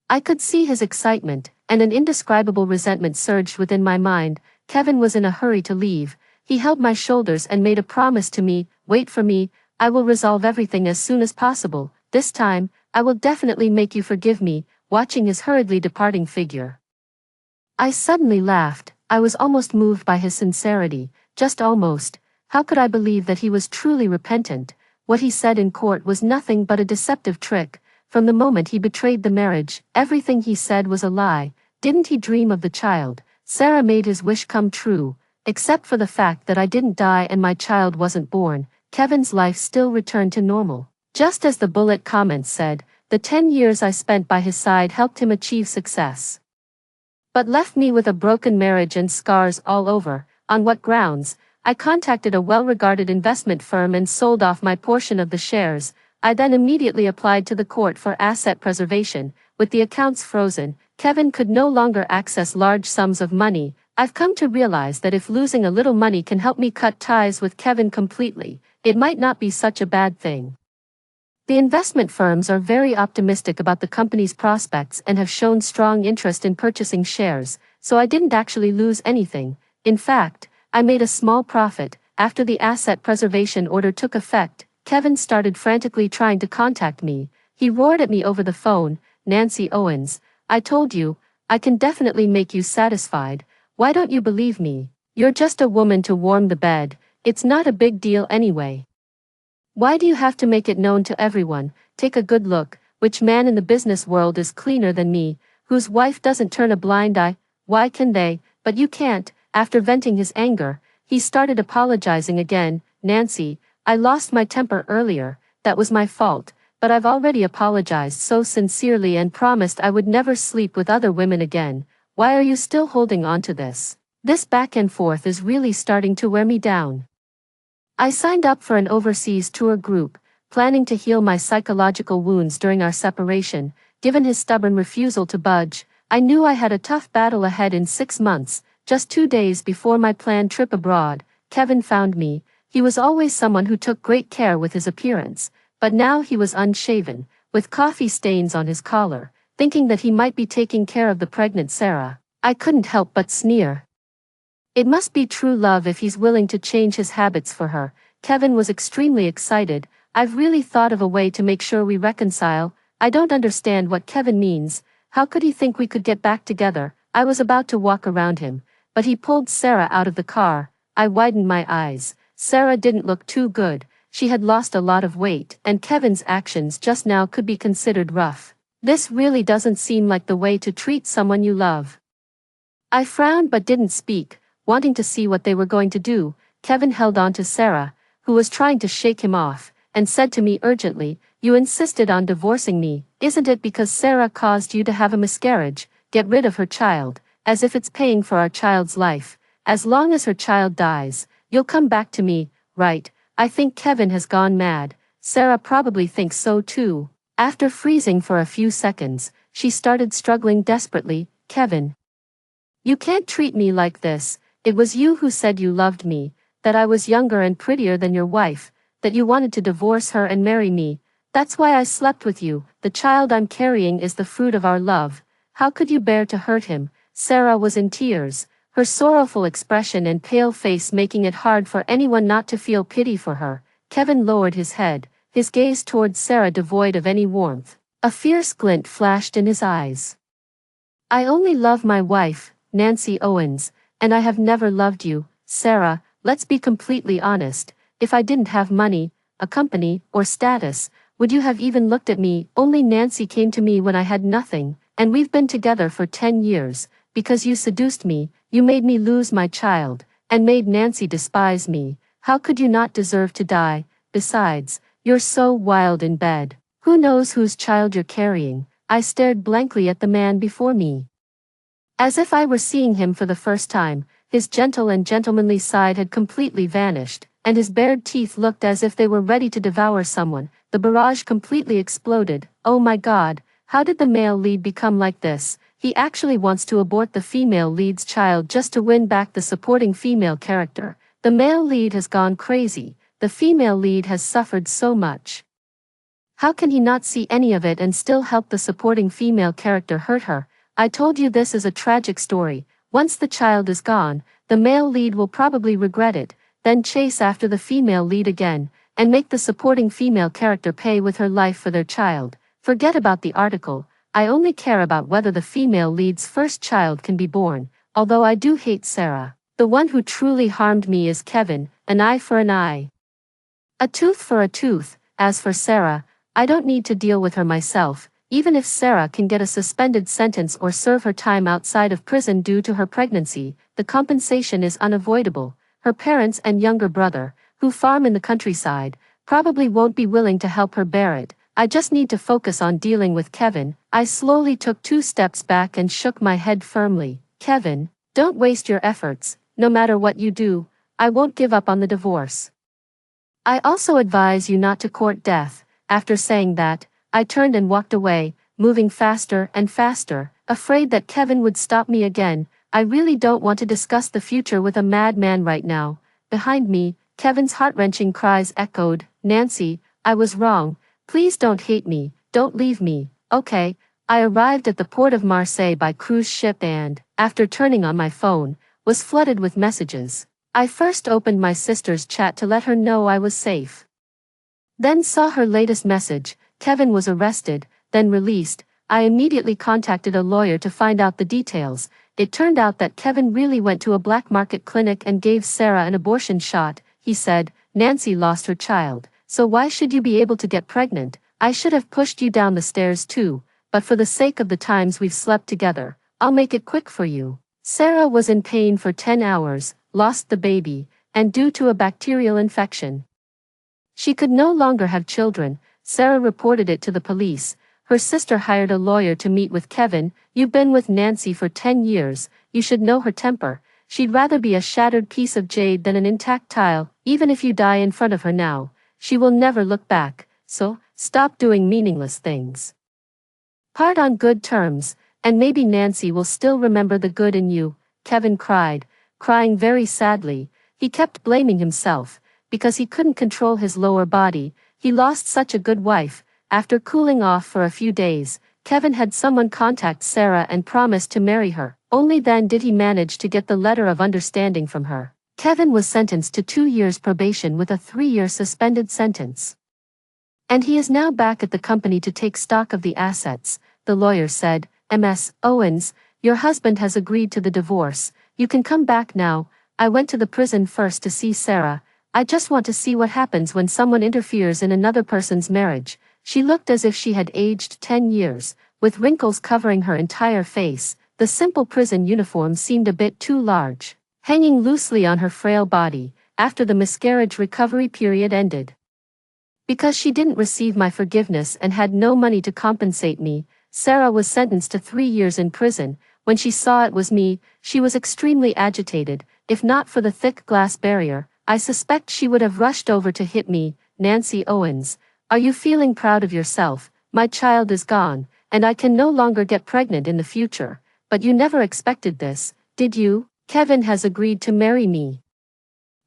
I could see his excitement, and an indescribable resentment surged within my mind. Kevin was in a hurry to leave. He held my shoulders and made a promise to me. Wait for me, I will resolve everything as soon as possible. This time, I will definitely make you forgive me. Watching his hurriedly departing figure, I suddenly laughed. I was almost moved by his sincerity, just almost. How could I believe that he was truly repentant? what he said in court was nothing but a deceptive trick. From the moment he betrayed the marriage, everything he said was a lie. Didn't he dream of the child? Sarah made his wish come true. Except for the fact that I didn't die and my child wasn't born, Kevin's life still returned to normal. Just as the bullet comments said, the 10 years I spent by his side helped him achieve success. But left me with a broken marriage and scars all over. On what grounds? I contacted a well-regarded investment firm and sold off my portion of the shares. I then immediately applied to the court for asset preservation. With the accounts frozen, Kevin could no longer access large sums of money. I've come to realize that if losing a little money can help me cut ties with Kevin completely, it might not be such a bad thing. The investment firms are very optimistic about the company's prospects and have shown strong interest in purchasing shares, so I didn't actually lose anything. In fact, I made a small profit. After the asset preservation order took effect, Kevin started frantically trying to contact me. He roared at me over the phone, "Nancy Owens, I told you, I can definitely make you satisfied. Why don't you believe me? You're just a woman to warm the bed. It's not a big deal anyway. Why do you have to make it known to everyone? Take a good look. Which man in the business world is cleaner than me, whose wife doesn't turn a blind eye? Why can they, but you can't?" After venting his anger, he started apologizing again. "Nancy, I lost my temper earlier, that was my fault, but I've already apologized so sincerely and promised I would never sleep with other women again. Why are you still holding on to this? This back and forth is really starting to wear me down." I signed up for an overseas tour group, planning to heal my psychological wounds during our separation. Given his stubborn refusal to budge, I knew I had a tough battle ahead. In 6 months, just 2 days before my planned trip abroad, Kevin found me. He was always someone who took great care with his appearance, but now he was unshaven, with coffee stains on his collar. Thinking that he might be taking care of the pregnant Sarah, I couldn't help but sneer. It must be true love if he's willing to change his habits for her. Kevin was extremely excited. "I've really thought of a way to make sure we reconcile." I don't understand what Kevin means. How could he think we could get back together? I was about to walk around him, but he pulled Sarah out of the car. I widened my eyes. Sarah didn't look too good. She had lost a lot of weight, and Kevin's actions just now could be considered rough. This really doesn't seem like the way to treat someone you love. I frowned but didn't speak, wanting to see what they were going to do. Kevin held on to Sarah, who was trying to shake him off, and said to me urgently, "You insisted on divorcing me. Isn't it because Sarah caused you to have a miscarriage? Get rid of her child, as if it's paying for our child's life. As long as her child dies, you'll come back to me, right?" I think Kevin has gone mad. Sarah probably thinks so too. After freezing for a few seconds, she started struggling desperately. "Kevin, you can't treat me like this. It was you who said you loved me, that I was younger and prettier than your wife, that you wanted to divorce her and marry me. That's why I slept with you. The child I'm carrying is the fruit of our love. How could you bear to hurt him?" Sarah was in tears, her sorrowful expression and pale face making it hard for anyone not to feel pity for her. Kevin lowered his head, his gaze towards Sarah devoid of any warmth. A fierce glint flashed in his eyes. "I only love my wife, Nancy Owens, and I have never loved you, Sarah. Let's be completely honest. If I didn't have money, a company, or status, would you have even looked at me? Only Nancy came to me when I had nothing, and we've been together for 10 years. Because you seduced me, you made me lose my child, and made Nancy despise me. How could you not deserve to die? Besides, you're so wild in bed. Who knows whose child you're carrying?" I stared blankly at the man before me, as if I were seeing him for the first time. His gentle and gentlemanly side had completely vanished, and his bared teeth looked as if they were ready to devour someone. The barrage completely exploded. Oh my God, how did the male lead become like this? He actually wants to abort the female lead's child just to win back the supporting female character. The male lead has gone crazy. The female lead has suffered so much. How can he not see any of it and still help the supporting female character hurt her? I told you this is a tragic story. Once the child is gone, the male lead will probably regret it, then chase after the female lead again, and make the supporting female character pay with her life for their child. Forget about the article. I only care about whether the female lead's first child can be born. Although I do hate Sarah, the one who truly harmed me is Kevin. An eye for an eye. A tooth for a tooth. As for Sarah, I don't need to deal with her myself. Even if Sarah can get a suspended sentence or serve her time outside of prison due to her pregnancy, the compensation is unavoidable. Her parents and younger brother, who farm in the countryside, probably won't be willing to help her bear it. I just need to focus on dealing with Kevin. I slowly took 2 steps back and shook my head firmly. Kevin, don't waste your efforts. No matter what you do, I won't give up on the divorce. I also advise you not to court death. After saying that, I turned and walked away, moving faster and faster, afraid that Kevin would stop me again. I really don't want to discuss the future with a madman right now. Behind me, Kevin's heart-wrenching cries echoed. Nancy, I was wrong. Please don't hate me, don't leave me, okay? I arrived at the port of Marseille by cruise ship and, after turning on my phone, was flooded with messages. I first opened my sister's chat to let her know I was safe. Then saw her latest message: Kevin was arrested, then released. I immediately contacted a lawyer to find out the details. It turned out that Kevin really went to a black market clinic and gave Sarah an abortion shot. He said, Nancy lost her child, so why should you be able to get pregnant? I should have pushed you down the stairs too, but for the sake of the times we've slept together, I'll make it quick for you. Sarah was in pain for 10 hours, lost the baby, and due to a bacterial infection, she could no longer have children. Sarah reported it to the police. Her sister hired a lawyer to meet with Kevin. You've been with Nancy for 10 years, you should know her temper. She'd rather be a shattered piece of jade than an intact tile. Even if you die in front of her now, she will never look back, so, stop doing meaningless things. Part on good terms, and maybe Nancy will still remember the good in you. Kevin cried, crying very sadly. He kept blaming himself, because he couldn't control his lower body. He lost such a good wife. After cooling off for a few days, Kevin had someone contact Sarah and promised to marry her. Only then did he manage to get the letter of understanding from her. Kevin was sentenced to 2 years probation with a 3-year suspended sentence. And he is now back at the company to take stock of the assets. The lawyer said, Ms. Owens, your husband has agreed to the divorce. You can come back now. I went to the prison first to see Sarah. I just want to see what happens when someone interferes in another person's marriage. She looked as if she had aged 10 years, with wrinkles covering her entire face. The simple prison uniform seemed a bit too large, hanging loosely on her frail body, after the miscarriage recovery period ended. Because she didn't receive my forgiveness and had no money to compensate me, Sarah was sentenced to 3 years in prison. When she saw it was me, she was extremely agitated. If not for the thick glass barrier, I suspect she would have rushed over to hit me. Nancy Owens, are you feeling proud of yourself? My child is gone, and I can no longer get pregnant in the future. But you never expected this, did you? Kevin has agreed to marry me.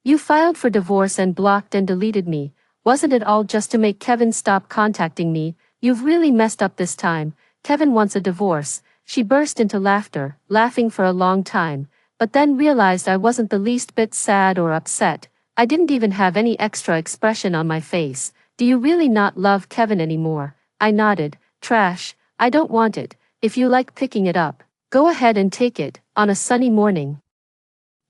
You filed for divorce and blocked and deleted me. Wasn't it all just to make Kevin stop contacting me? You've really messed up this time. Kevin wants a divorce. She burst into laughter, laughing for a long time, but then realized I wasn't the least bit sad or upset. I didn't even have any extra expression on my face. Do you really not love Kevin anymore? I nodded. Trash. I don't want it. If you like picking it up, go ahead and take it. On a sunny morning,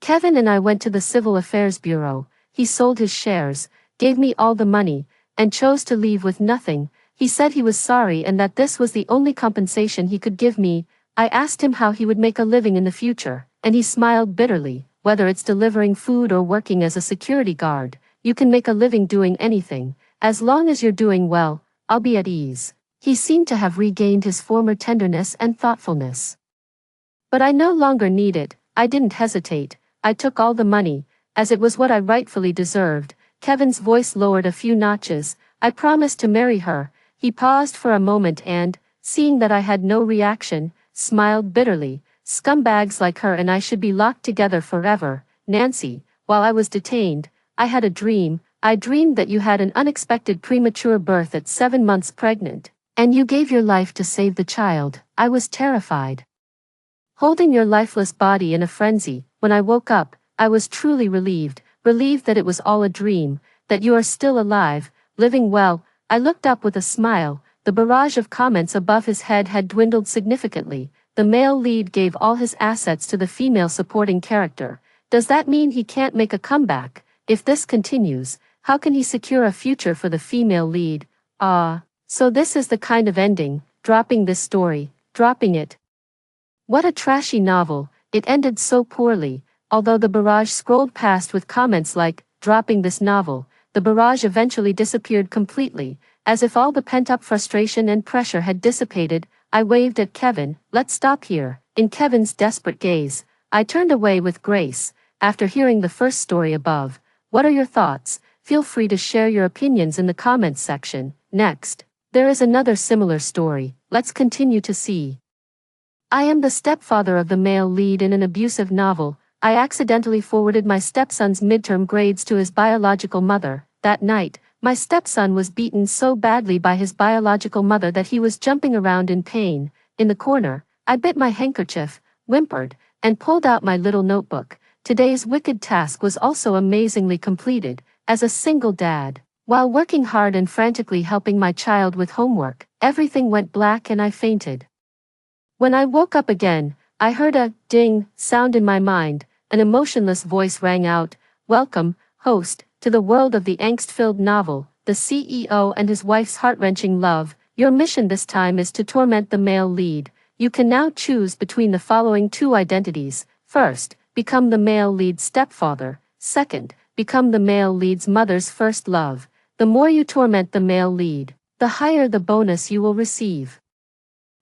Kevin and I went to the Civil Affairs Bureau. He sold his shares, gave me all the money, and chose to leave with nothing. He said he was sorry and that this was the only compensation he could give me. I asked him how he would make a living in the future, and he smiled bitterly. Whether it's delivering food or working as a security guard, you can make a living doing anything. As long as you're doing well, I'll be at ease. He seemed to have regained his former tenderness and thoughtfulness. But I no longer need it. I didn't hesitate. I took all the money, as it was what I rightfully deserved. Kevin's voice lowered a few notches. I promised to marry her. He paused for a moment and, seeing that I had no reaction, smiled bitterly. Scumbags like her and I should be locked together forever. Nancy, while I was detained, I had a dream. I dreamed that you had an unexpected premature birth at 7 months pregnant, and you gave your life to save the child. I was terrified, holding your lifeless body in a frenzy. When I woke up, I was truly relieved that it was all a dream, that you are still alive, living well. I looked up with a smile. The barrage of comments above his head had dwindled significantly. The male lead gave all his assets to the female supporting character. Does that mean he can't make a comeback? If this continues, How can he secure a future for the female lead? Ah, so this is the kind of ending, dropping this story, dropping it. What a trashy novel, it ended so poorly. Although the barrage scrolled past with comments like, dropping this novel, the barrage eventually disappeared completely, as if all the pent-up frustration and pressure had dissipated. I waved at Kevin. Let's stop here. In Kevin's desperate gaze, I turned away with grace. After hearing the first story above, what are your thoughts? Feel free to share your opinions in the comments section. Next, there is another similar story. Let's continue to see. I am the stepfather of the male lead in an abusive novel. I accidentally forwarded my stepson's midterm grades to his biological mother. That night, my stepson was beaten so badly by his biological mother that he was jumping around in pain. In the corner, I bit my handkerchief, whimpered, and pulled out my little notebook. Today's wicked task was also amazingly completed. As a single dad, while working hard and frantically helping my child with homework, everything went black and I fainted. When I woke up again, I heard a ding sound in my mind. An emotionless voice rang out, "Welcome, host, to the world of the angst-filled novel, the CEO and his wife's heart-wrenching love. Your mission this time is to torment the male lead. You can now choose between the following two identities. First, become the male lead's stepfather. Second, become the male lead's mother's first love. The more you torment the male lead, the higher the bonus you will receive."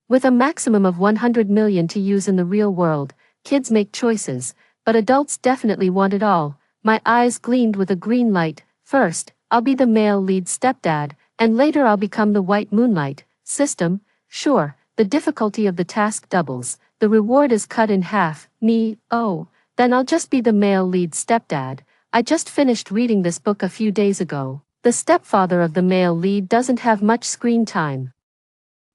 With a maximum of 100 million to use in the real world, kids make choices, but adults definitely want it all. My eyes gleamed with a green light. First, I'll be the male lead stepdad, and later I'll become the white moonlight. System? Sure, the difficulty of the task doubles, the reward is cut in half. Me, oh, then I'll just be the male lead stepdad. I just finished reading this book a few days ago. The stepfather of the male lead doesn't have much screen time.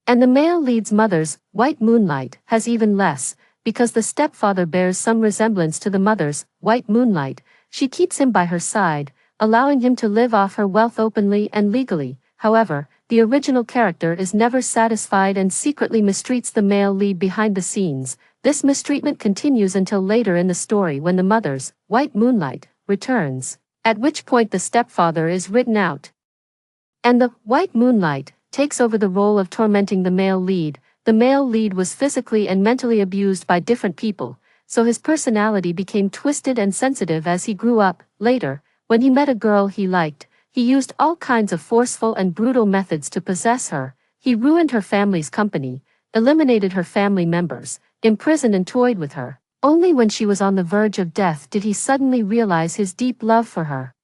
And the male lead's mother's, white moonlight, has even less, because the stepfather bears some resemblance to the mother's, white moonlight. She keeps him by her side, allowing him to live off her wealth openly and legally. However, the original character is never satisfied and secretly mistreats the male lead behind the scenes. This mistreatment continues until later in the story when the mother's, white moonlight, returns, at which point the stepfather is written out. And the white moonlight takes over the role of tormenting the male lead. The male lead was physically and mentally abused by different people, so his personality became twisted and sensitive as he grew up. Later, when he met a girl he liked, he used all kinds of forceful and brutal methods to possess her. He ruined her family's company, eliminated her family members, imprisoned and toyed with her. Only when she was on the verge of death did he suddenly realize his deep love for her.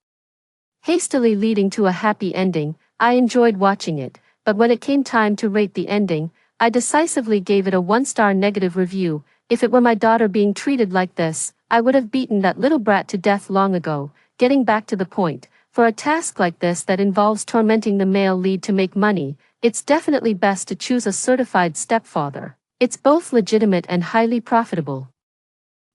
Hastily leading to a happy ending, I enjoyed watching it. But when it came time to rate the ending, I decisively gave it a 1-star negative review. If it were my daughter being treated like this, I would have beaten that little brat to death long ago. Getting back to the point, for a task like this that involves tormenting the male lead to make money, it's definitely best to choose a certified stepfather. It's both legitimate and highly profitable.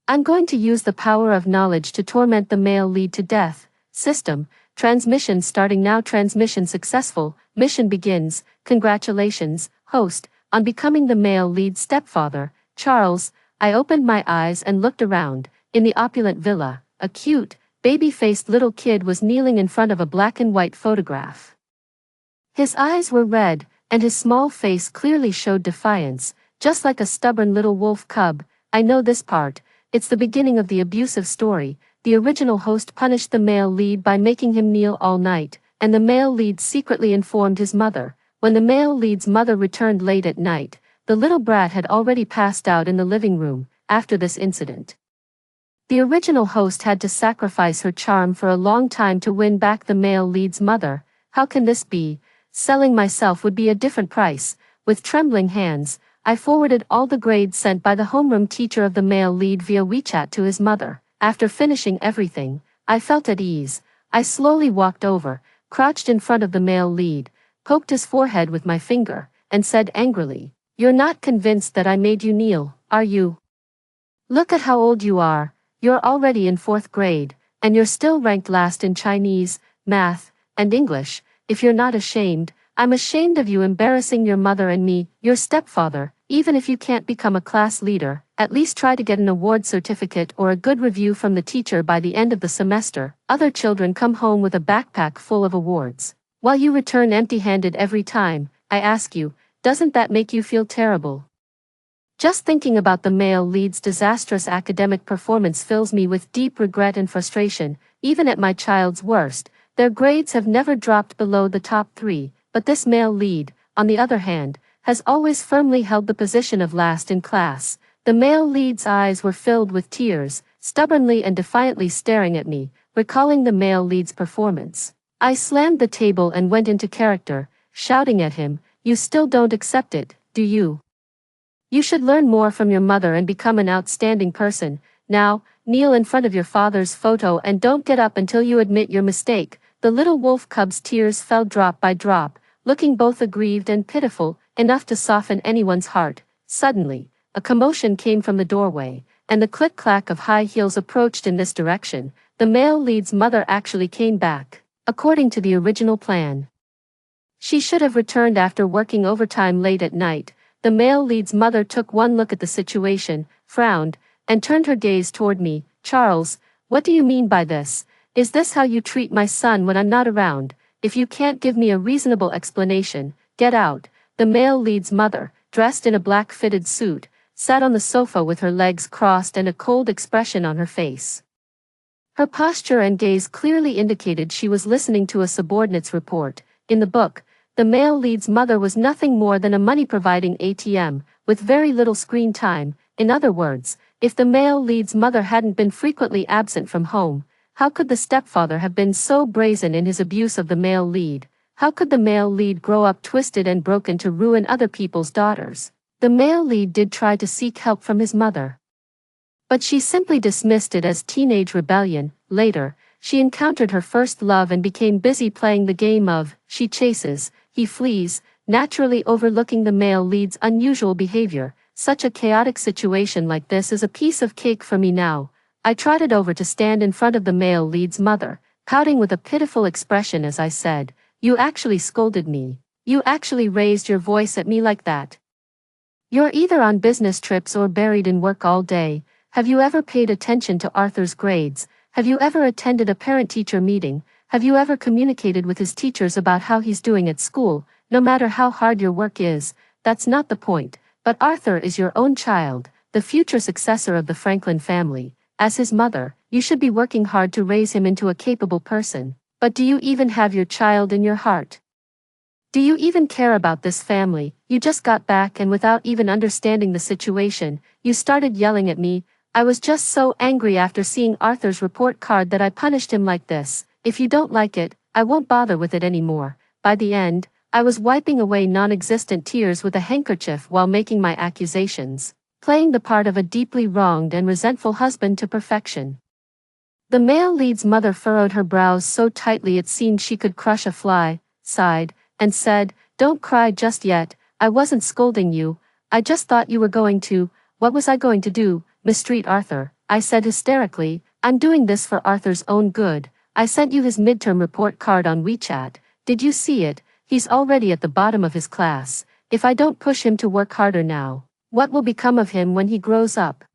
I'm going to use the power of knowledge to torment the male lead to death. System. Transmission starting now. Transmission successful. Mission begins. Congratulations, host, on becoming the male lead stepfather, Charles. I opened my eyes and looked around. In the opulent villa, a cute, baby-faced little kid was kneeling in front of a black and white photograph. His eyes were red, and his small face clearly showed defiance, just like a stubborn little wolf cub. I know this part. It's the beginning of the abusive story. The original host punished the male lead by making him kneel all night, and the male lead secretly informed his mother. When the male lead's mother returned late at night, the little brat had already passed out in the living room. After this incident, the original host had to sacrifice her charm for a long time to win back the male lead's mother. How can this be? Selling myself would be a different price. With trembling hands, I forwarded all the grades sent by the homeroom teacher of the male lead via WeChat to his mother. After finishing everything, I felt at ease. I slowly walked over, crouched in front of the male lead, poked his forehead with my finger, and said angrily, "You're not convinced that I made you kneel, are you? Look at how old you are. You're already in 4th grade, and you're still ranked last in Chinese, math, and English. If you're not ashamed, I'm ashamed of you embarrassing your mother and me, your stepfather." Even if you can't become a class leader, at least try to get an award certificate or a good review from the teacher by the end of the semester. Other children come home with a backpack full of awards, while you return empty-handed every time. I ask you, doesn't that make you feel terrible? Just thinking about the male lead's disastrous academic performance fills me with deep regret and frustration. Even at my child's worst, their grades have never dropped below the top 3, but this male lead, on the other hand, has always firmly held the position of last in class. The male lead's eyes were filled with tears, stubbornly and defiantly staring at me, recalling the male lead's performance. I slammed the table and went into character, shouting at him, "You still don't accept it, do you? You should learn more from your mother and become an outstanding person. Now, kneel in front of your father's photo and don't get up until you admit your mistake." The little wolf cub's tears fell drop by drop, looking both aggrieved and pitiful, enough to soften anyone's heart. Suddenly, a commotion came from the doorway, and the click-clack of high heels approached in this direction. The male lead's mother actually came back, according to the original plan. She should have returned after working overtime late at night. The male lead's mother took one look at the situation, frowned, and turned her gaze toward me. "Charles, what do you mean by this? Is this how you treat my son when I'm not around? If you can't give me a reasonable explanation, get out." The male lead's mother, dressed in a black fitted suit, sat on the sofa with her legs crossed and a cold expression on her face. Her posture and gaze clearly indicated she was listening to a subordinate's report. In the book, the male lead's mother was nothing more than a money-providing ATM, with very little screen time. In other words, if the male lead's mother hadn't been frequently absent from home, how could the stepfather have been so brazen in his abuse of the male lead? How could the male lead grow up twisted and broken to ruin other people's daughters? The male lead did try to seek help from his mother, but she simply dismissed it as teenage rebellion. Later, she encountered her first love and became busy playing the game of she chases, he flees, naturally overlooking the male lead's unusual behavior. Such a chaotic situation like this is a piece of cake for me now. I trotted over to stand in front of the male lead's mother, pouting with a pitiful expression as I said, "You actually scolded me. You actually raised your voice at me like that. You're either on business trips or buried in work all day. Have you ever paid attention to Arthur's grades? Have you ever attended a parent-teacher meeting? Have you ever communicated with his teachers about how he's doing at school? No matter how hard your work is, that's not the point. But Arthur is your own child, the future successor of the Franklin family. As his mother, you should be working hard to raise him into a capable person. But do you even have your child in your heart? Do you even care about this family? You just got back and without even understanding the situation, you started yelling at me. I was just so angry after seeing Arthur's report card that I punished him like this. If you don't like it, I won't bother with it anymore." By the end, I was wiping away non-existent tears with a handkerchief while making my accusations, playing the part of a deeply wronged and resentful husband to perfection. The male lead's mother furrowed her brows so tightly it seemed she could crush a fly, sighed, and said, "Don't cry just yet. I wasn't scolding you. I just thought you were going to." "What was I going to do? Mistreat Arthur?" I said hysterically. "I'm doing this for Arthur's own good. I sent you his midterm report card on WeChat. Did you see it? He's already at the bottom of his class. If I don't push him to work harder now, what will become of him when he grows up?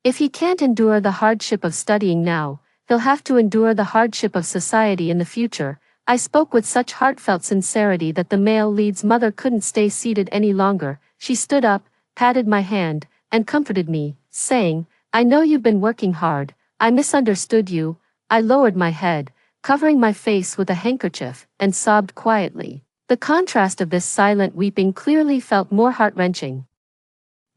If he can't endure the hardship of studying now, he'll have to endure the hardship of society in the future." I spoke with such heartfelt sincerity that the male lead's mother couldn't stay seated any longer. She stood up, patted my hand, and comforted me, saying, "I know you've been working hard. I misunderstood you." I lowered my head, covering my face with a handkerchief, and sobbed quietly. The contrast of this silent weeping clearly felt more heart-wrenching.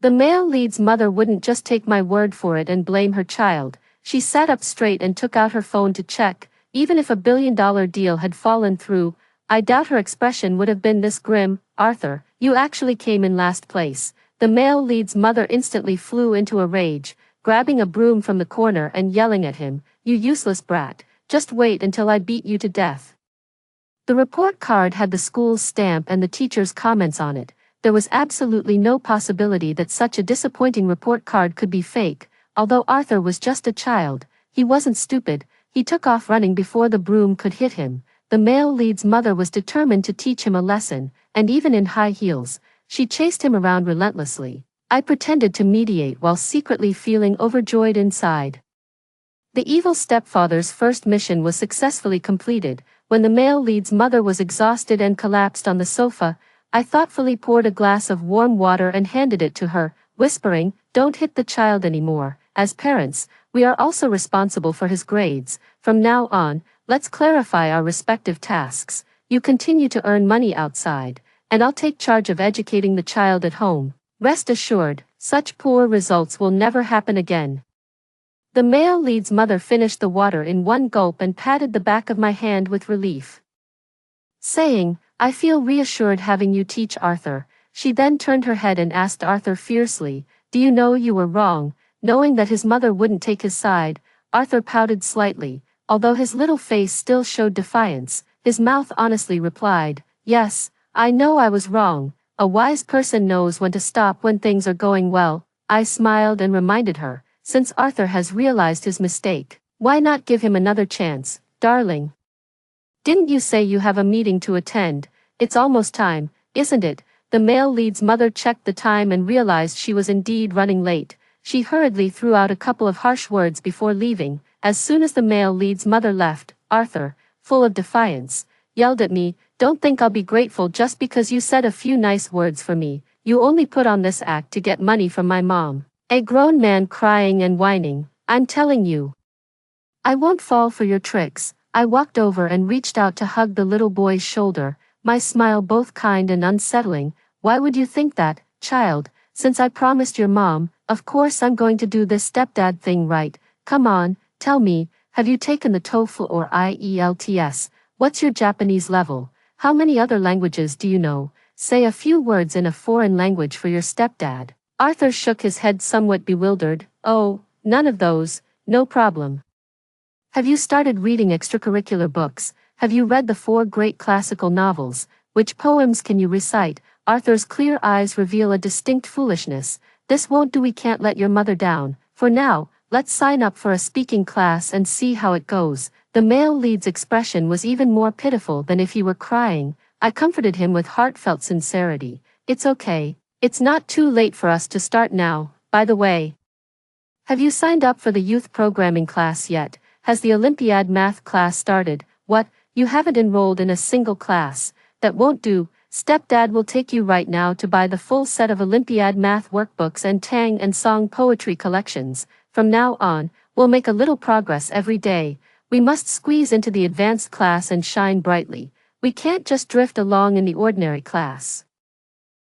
The male lead's mother wouldn't just take my word for it and blame her child. She sat up straight and took out her phone to check. Even if a billion-dollar deal had fallen through, I doubt her expression would have been this grim. "Arthur, you actually came in last place." The male lead's mother instantly flew into a rage, grabbing a broom from the corner and yelling at him, "You useless brat, just wait until I beat you to death." The report card had the school's stamp and the teacher's comments on it. There was absolutely no possibility that such a disappointing report card could be fake. Although Arthur was just a child, he wasn't stupid. He took off running before the broom could hit him. The male lead's mother was determined to teach him a lesson, and even in high heels, She chased him around relentlessly. I pretended to mediate while secretly feeling overjoyed inside. The evil stepfather's first mission was successfully completed. When the male lead's mother was exhausted and collapsed on the sofa, I thoughtfully poured a glass of warm water and handed it to her, whispering, "Don't hit the child anymore. As parents, we are also responsible for his grades. From now on, let's clarify our respective tasks. You continue to earn money outside, and I'll take charge of educating the child at home. Rest assured, such poor results will never happen again." The male lead's mother finished the water in one gulp and patted the back of my hand with relief, saying, "I feel reassured having you teach Arthur." She then turned her head and asked Arthur fiercely, "Do you know you were wrong?" Knowing that his mother wouldn't take his side, Arthur pouted slightly. Although his little face still showed defiance, his mouth honestly replied, "Yes, I know I was wrong. A wise person knows when to stop when things are going well." I smiled and reminded her, "Since Arthur has realized his mistake, why not give him another chance, darling? Didn't you say you have a meeting to attend? It's almost time, isn't it?" The male lead's mother checked the time and realized she was indeed running late. She hurriedly threw out a couple of harsh words before leaving. As soon as the male lead's mother left, Arthur, full of defiance, yelled at me, "Don't think I'll be grateful just because you said a few nice words for me. You only put on this act to get money from my mom." A grown man crying and whining, "I'm telling you, I won't fall for your tricks." I walked over and reached out to hug the little boy's shoulder, my smile both kind and unsettling. "Why would you think that, child? Since I promised your mom, of course I'm going to do this stepdad thing right. Come on, tell me, have you taken the TOEFL or IELTS? What's your Japanese level? How many other languages do you know? Say a few words in a foreign language for your stepdad." Arthur shook his head somewhat bewildered. "Oh, none of those, no problem." "Have you started reading extracurricular books? Have you read the 4 great classical novels? Which poems can you recite?" Arthur's clear eyes reveal a distinct foolishness. "This won't do. We can't let your mother down. For now, let's sign up for a speaking class and see how it goes." The male lead's expression was even more pitiful than if he were crying. I comforted him with heartfelt sincerity. "It's okay. It's not too late for us to start now. By the way, have you signed up for the youth programming class yet? Has the Olympiad math class started?" "What? You haven't enrolled in a single class? That won't do. Stepdad will take you right now to buy the full set of Olympiad math workbooks and Tang and Song poetry collections. From now on, we'll make a little progress every day. We must squeeze into the advanced class and shine brightly. We can't just drift along in the ordinary class."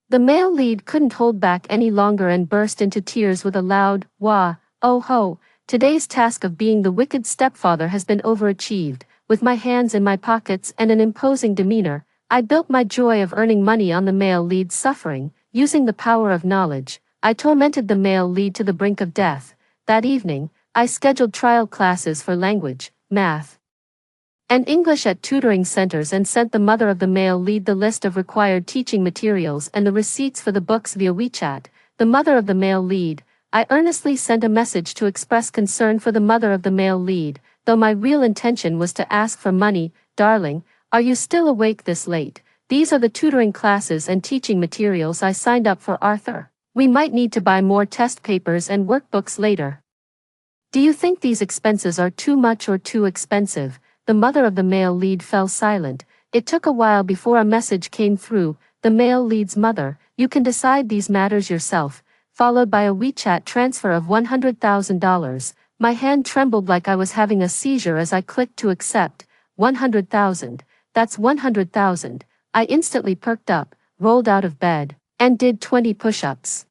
The male lead couldn't hold back any longer and burst into tears with a loud, "Wah, oh ho, today's task of being the wicked stepfather has been overachieved." With my hands in my pockets and an imposing demeanor, I built my joy of earning money on the male lead's suffering. Using the power of knowledge, I tormented the male lead to the brink of death. That evening, I scheduled trial classes for language, math, and English at tutoring centers and sent the mother of the male lead the list of required teaching materials and the receipts for the books via WeChat. The mother of the male lead, I earnestly sent a message to express concern for the mother of the male lead, though my real intention was to ask for money. "Darling, are you still awake this late? These are the tutoring classes and teaching materials I signed up for Arthur. We might need to buy more test papers and workbooks later. Do you think these expenses are too much or too expensive?" The mother of the male lead fell silent. It took a while before a message came through. "The male lead's mother, you can decide these matters yourself," followed by a WeChat transfer of $100,000. My hand trembled like I was having a seizure as I clicked to accept. 100,000. That's 100,000. I instantly perked up, rolled out of bed, and did 20 push-ups.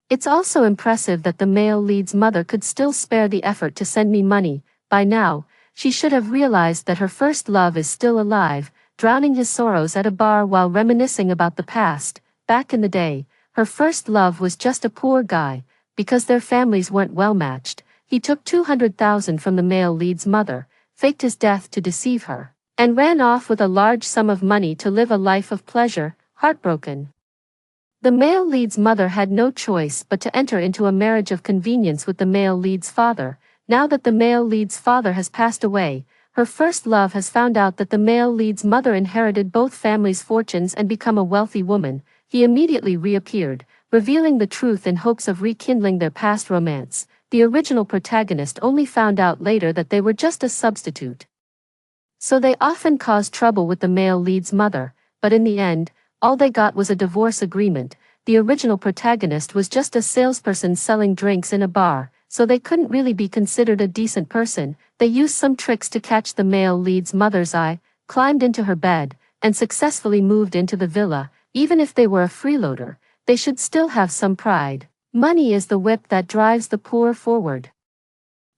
It's also impressive that the male lead's mother could still spare the effort to send me money. By now, she should have realized that her first love is still alive, drowning his sorrows at a bar while reminiscing about the past. Back in the day, her first love was just a poor guy. Because their families weren't well matched, he took 200,000 from the male lead's mother, faked his death to deceive her, and ran off with a large sum of money to live a life of pleasure. Heartbroken, the male lead's mother had no choice but to enter into a marriage of convenience with the male lead's father. Now that the male lead's father has passed away, her first love has found out that the male lead's mother inherited both families' fortunes and become a wealthy woman. he immediately reappeared, revealing the truth in hopes of rekindling their past romance. The original protagonist only found out later that they were just a substitute. So they often caused trouble with the male lead's mother, but in the end, all they got was a divorce agreement. The original protagonist was just a salesperson selling drinks in a bar, so they couldn't really be considered a decent person. They used some tricks to catch the male lead's mother's eye, climbed into her bed, and successfully moved into the villa. Even if they were a freeloader, they should still have some pride. Money is the whip that drives the poor forward.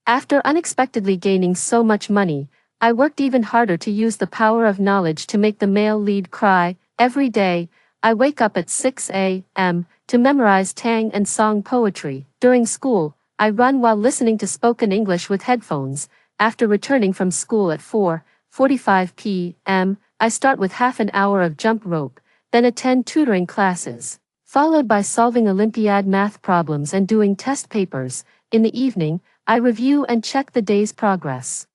After unexpectedly gaining so much money, I worked even harder to use the power of knowledge to make the male lead cry. Every day, I wake up at 6 a.m. to memorize Tang and song poetry. During school, I run while listening to spoken English with headphones. After returning from school at 4:45 p.m., I start with half an hour of jump rope, then attend tutoring classes, followed by solving Olympiad math problems and doing test papers. In the evening, I review and check the day's progress.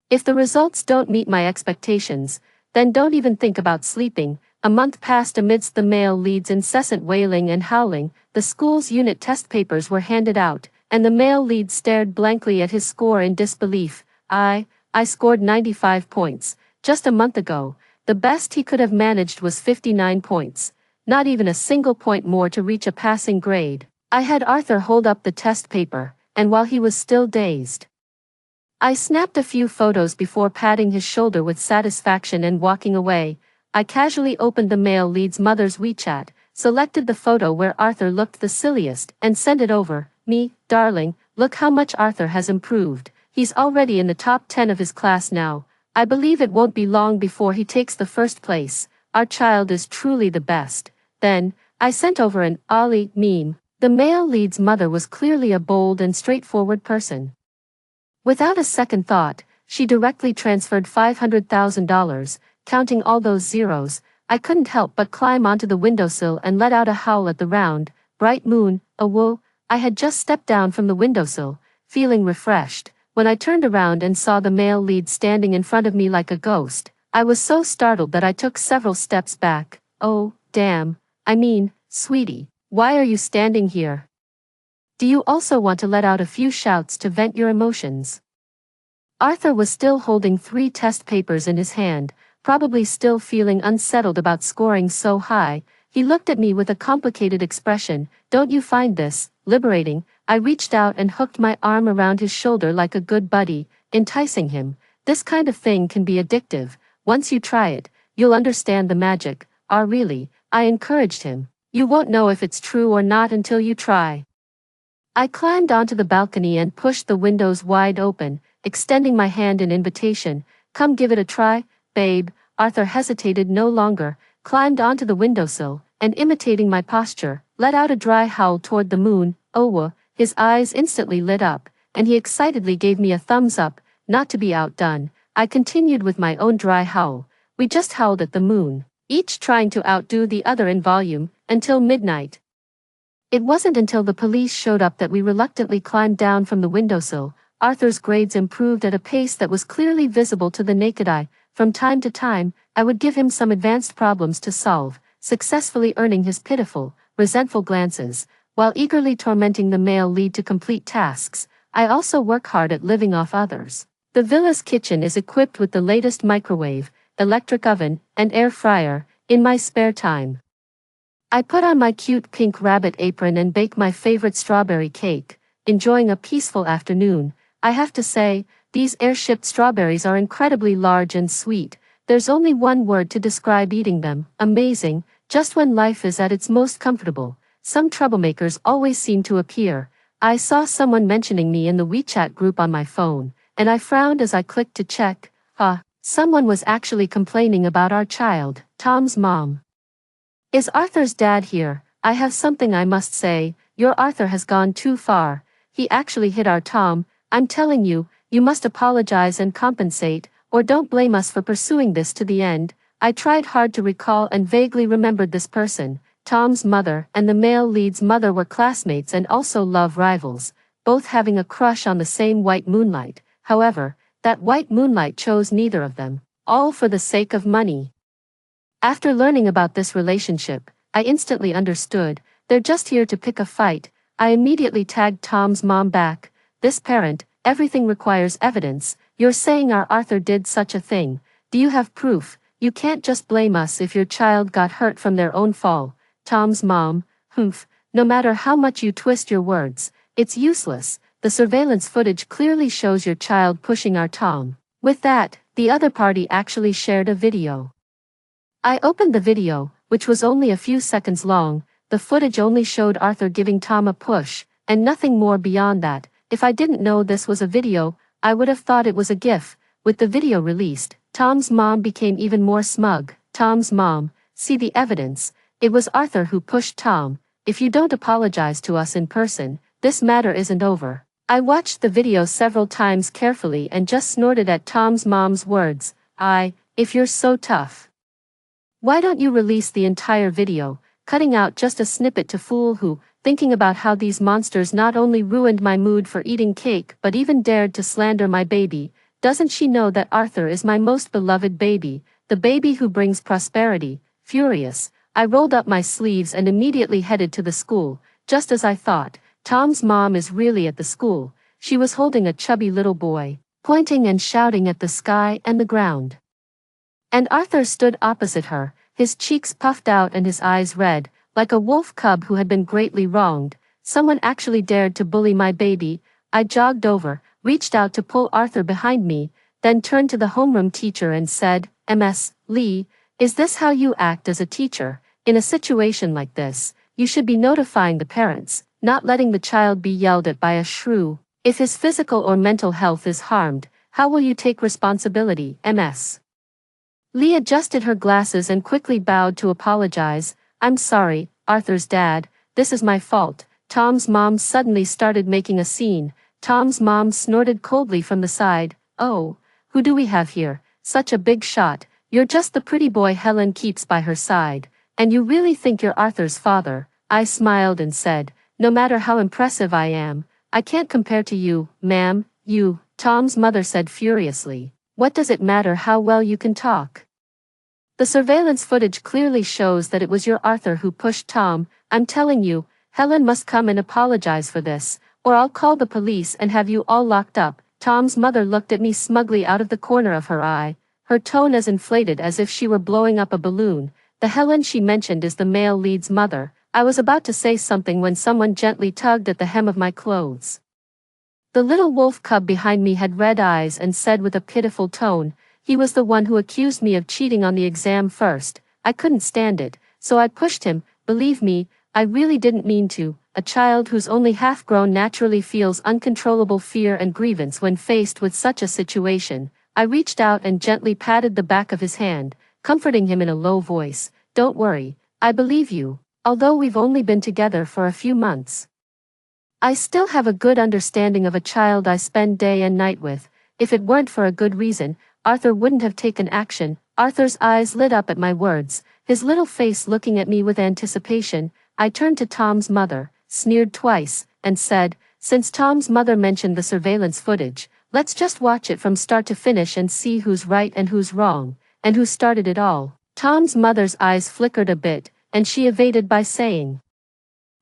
If the results don't meet my expectations, then don't even think about sleeping. A month passed amidst the male lead's incessant wailing and howling. The school's unit test papers were handed out, and the male lead stared blankly at his score in disbelief. I scored 95 points. Just a month ago, the best he could have managed was 59 points. Not even a single point more to reach a passing grade. I had Arthur hold up the test paper, and while he was still dazed, I snapped a few photos before patting his shoulder with satisfaction and walking away. I casually opened the male lead's mother's WeChat, selected the photo where Arthur looked the silliest, and sent it over. Me, darling, look how much Arthur has improved. He's already in the top 10 of his class now. I believe it won't be long before he takes the first place. Our child is truly the best. Then, I sent over an Ollie meme. The male lead's mother was clearly a bold and straightforward person. Without a second thought, she directly transferred $500,000, counting all those zeros. I couldn't help but climb onto the windowsill and let out a howl at the round, bright moon. Whoa, I had just stepped down from the windowsill, feeling refreshed, when I turned around and saw the male lead standing in front of me like a ghost. I was so startled that I took several steps back. Oh, damn. I mean, sweetie, why are you standing here? Do you also want to let out a few shouts to vent your emotions? Arthur was still holding 3 test papers in his hand, probably still feeling unsettled about scoring so high. He looked at me with a complicated expression. Don't you find this liberating? I reached out and hooked my arm around his shoulder like a good buddy, enticing him. This kind of thing can be addictive. Once you try it, you'll understand the magic. Really, I encouraged him. You won't know if it's true or not until you try. I climbed onto the balcony and pushed the windows wide open, extending my hand in invitation. Come give it a try, babe. Arthur hesitated no longer, climbed onto the windowsill, and imitating my posture, let out a dry howl toward the moon. His eyes instantly lit up, and he excitedly gave me a thumbs up. Not to be outdone, I continued with my own dry howl. We just howled at the moon, each trying to outdo the other in volume, until midnight. It wasn't until the police showed up that we reluctantly climbed down from the windowsill. Arthur's grades improved at a pace that was clearly visible to the naked eye. From time to time, I would give him some advanced problems to solve, successfully earning his pitiful, resentful glances, while eagerly tormenting the male lead to complete tasks. I also work hard at living off others. The villa's kitchen is equipped with the latest microwave, electric oven, and air fryer. In my spare time, I put on my cute pink rabbit apron and bake my favorite strawberry cake, enjoying a peaceful afternoon. I have to say, these air-shipped strawberries are incredibly large and sweet. There's only one word to describe eating them: amazing. Just when life is at its most comfortable, some troublemakers always seem to appear. I saw someone mentioning me in the WeChat group on my phone, and I frowned as I clicked to check. Someone was actually complaining about our child, Tom's mom. Is Arthur's dad here? I have something I must say. Your Arthur has gone too far. He actually hit our Tom. I'm telling you, you must apologize and compensate, or don't blame us for pursuing this to the end. I tried hard to recall and vaguely remembered this person. Tom's mother and the male lead's mother were classmates and also love rivals, both having a crush on the same white moonlight. However, that white moonlight chose neither of them, all for the sake of money. After learning about this relationship, I instantly understood. They're just here to pick a fight. I immediately tagged Tom's mom back. This parent, everything requires evidence. You're saying our Arthur did such a thing. Do you have proof? You can't just blame us if your child got hurt from their own fall. Tom's mom, humph, no matter how much you twist your words, it's useless. The surveillance footage clearly shows your child pushing our Tom. With that, the other party actually shared a video. I opened the video, which was only a few seconds long. The footage only showed Arthur giving Tom a push, and nothing more beyond that. If I didn't know this was a video, I would have thought it was a GIF. With the video released, Tom's mom became even more smug. Tom's mom, see the evidence. It was Arthur who pushed Tom. If you don't apologize to us in person, this matter isn't over. I watched the video several times carefully and just snorted at Tom's mom's words. If you're so tough, why don't you release the entire video, cutting out just a snippet to fool who, thinking about how these monsters not only ruined my mood for eating cake but even dared to slander my baby. Doesn't she know that Arthur is my most beloved baby, the baby who brings prosperity? Furious, I rolled up my sleeves and immediately headed to the school. Just as I thought, Tom's mom is really at the school. She was holding a chubby little boy, pointing and shouting at the sky and the ground. And Arthur stood opposite her, his cheeks puffed out and his eyes red, like a wolf cub who had been greatly wronged. Someone actually dared to bully my baby. I jogged over, reached out to pull Arthur behind me, then turned to the homeroom teacher and said, Ms. Lee, is this how you act as a teacher? In a situation like this, you should be notifying the parents, not letting the child be yelled at by a shrew. If his physical or mental health is harmed, how will you take responsibility? Ms. Lee adjusted her glasses and quickly bowed to apologize. I'm sorry, Arthur's dad, this is my fault. Tom's mom suddenly started making a scene. Tom's mom snorted coldly from the side. Oh, who do we have here? Such a big shot. You're just the pretty boy Helen keeps by her side. And you really think you're Arthur's father? I smiled and said, no matter how impressive I am, I can't compare to you, ma'am. You, Tom's mother said furiously. What does it matter how well you can talk? The surveillance footage clearly shows that it was your Arthur who pushed Tom. I'm telling you, Helen must come and apologize for this, or I'll call the police and have you all locked up. Tom's mother looked at me smugly out of the corner of her eye, her tone as inflated as if she were blowing up a balloon. The Helen she mentioned is the male lead's mother. I was about to say something when someone gently tugged at the hem of my clothes. The little wolf cub behind me had red eyes and said with a pitiful tone, he was the one who accused me of cheating on the exam first. I couldn't stand it, so I pushed him. Believe me, I really didn't mean to. A child who's only half grown naturally feels uncontrollable fear and grievance when faced with such a situation. I reached out and gently patted the back of his hand, comforting him in a low voice. Don't worry, I believe you, although we've only been together for a few months. I still have a good understanding of a child I spend day and night with. If it weren't for a good reason, Arthur wouldn't have taken action. Arthur's eyes lit up at my words, his little face looking at me with anticipation. I turned to Tom's mother, sneered twice, and said, since Tom's mother mentioned the surveillance footage, let's just watch it from start to finish and see who's right and who's wrong, and who started it all. Tom's mother's eyes flickered a bit, and she evaded by saying,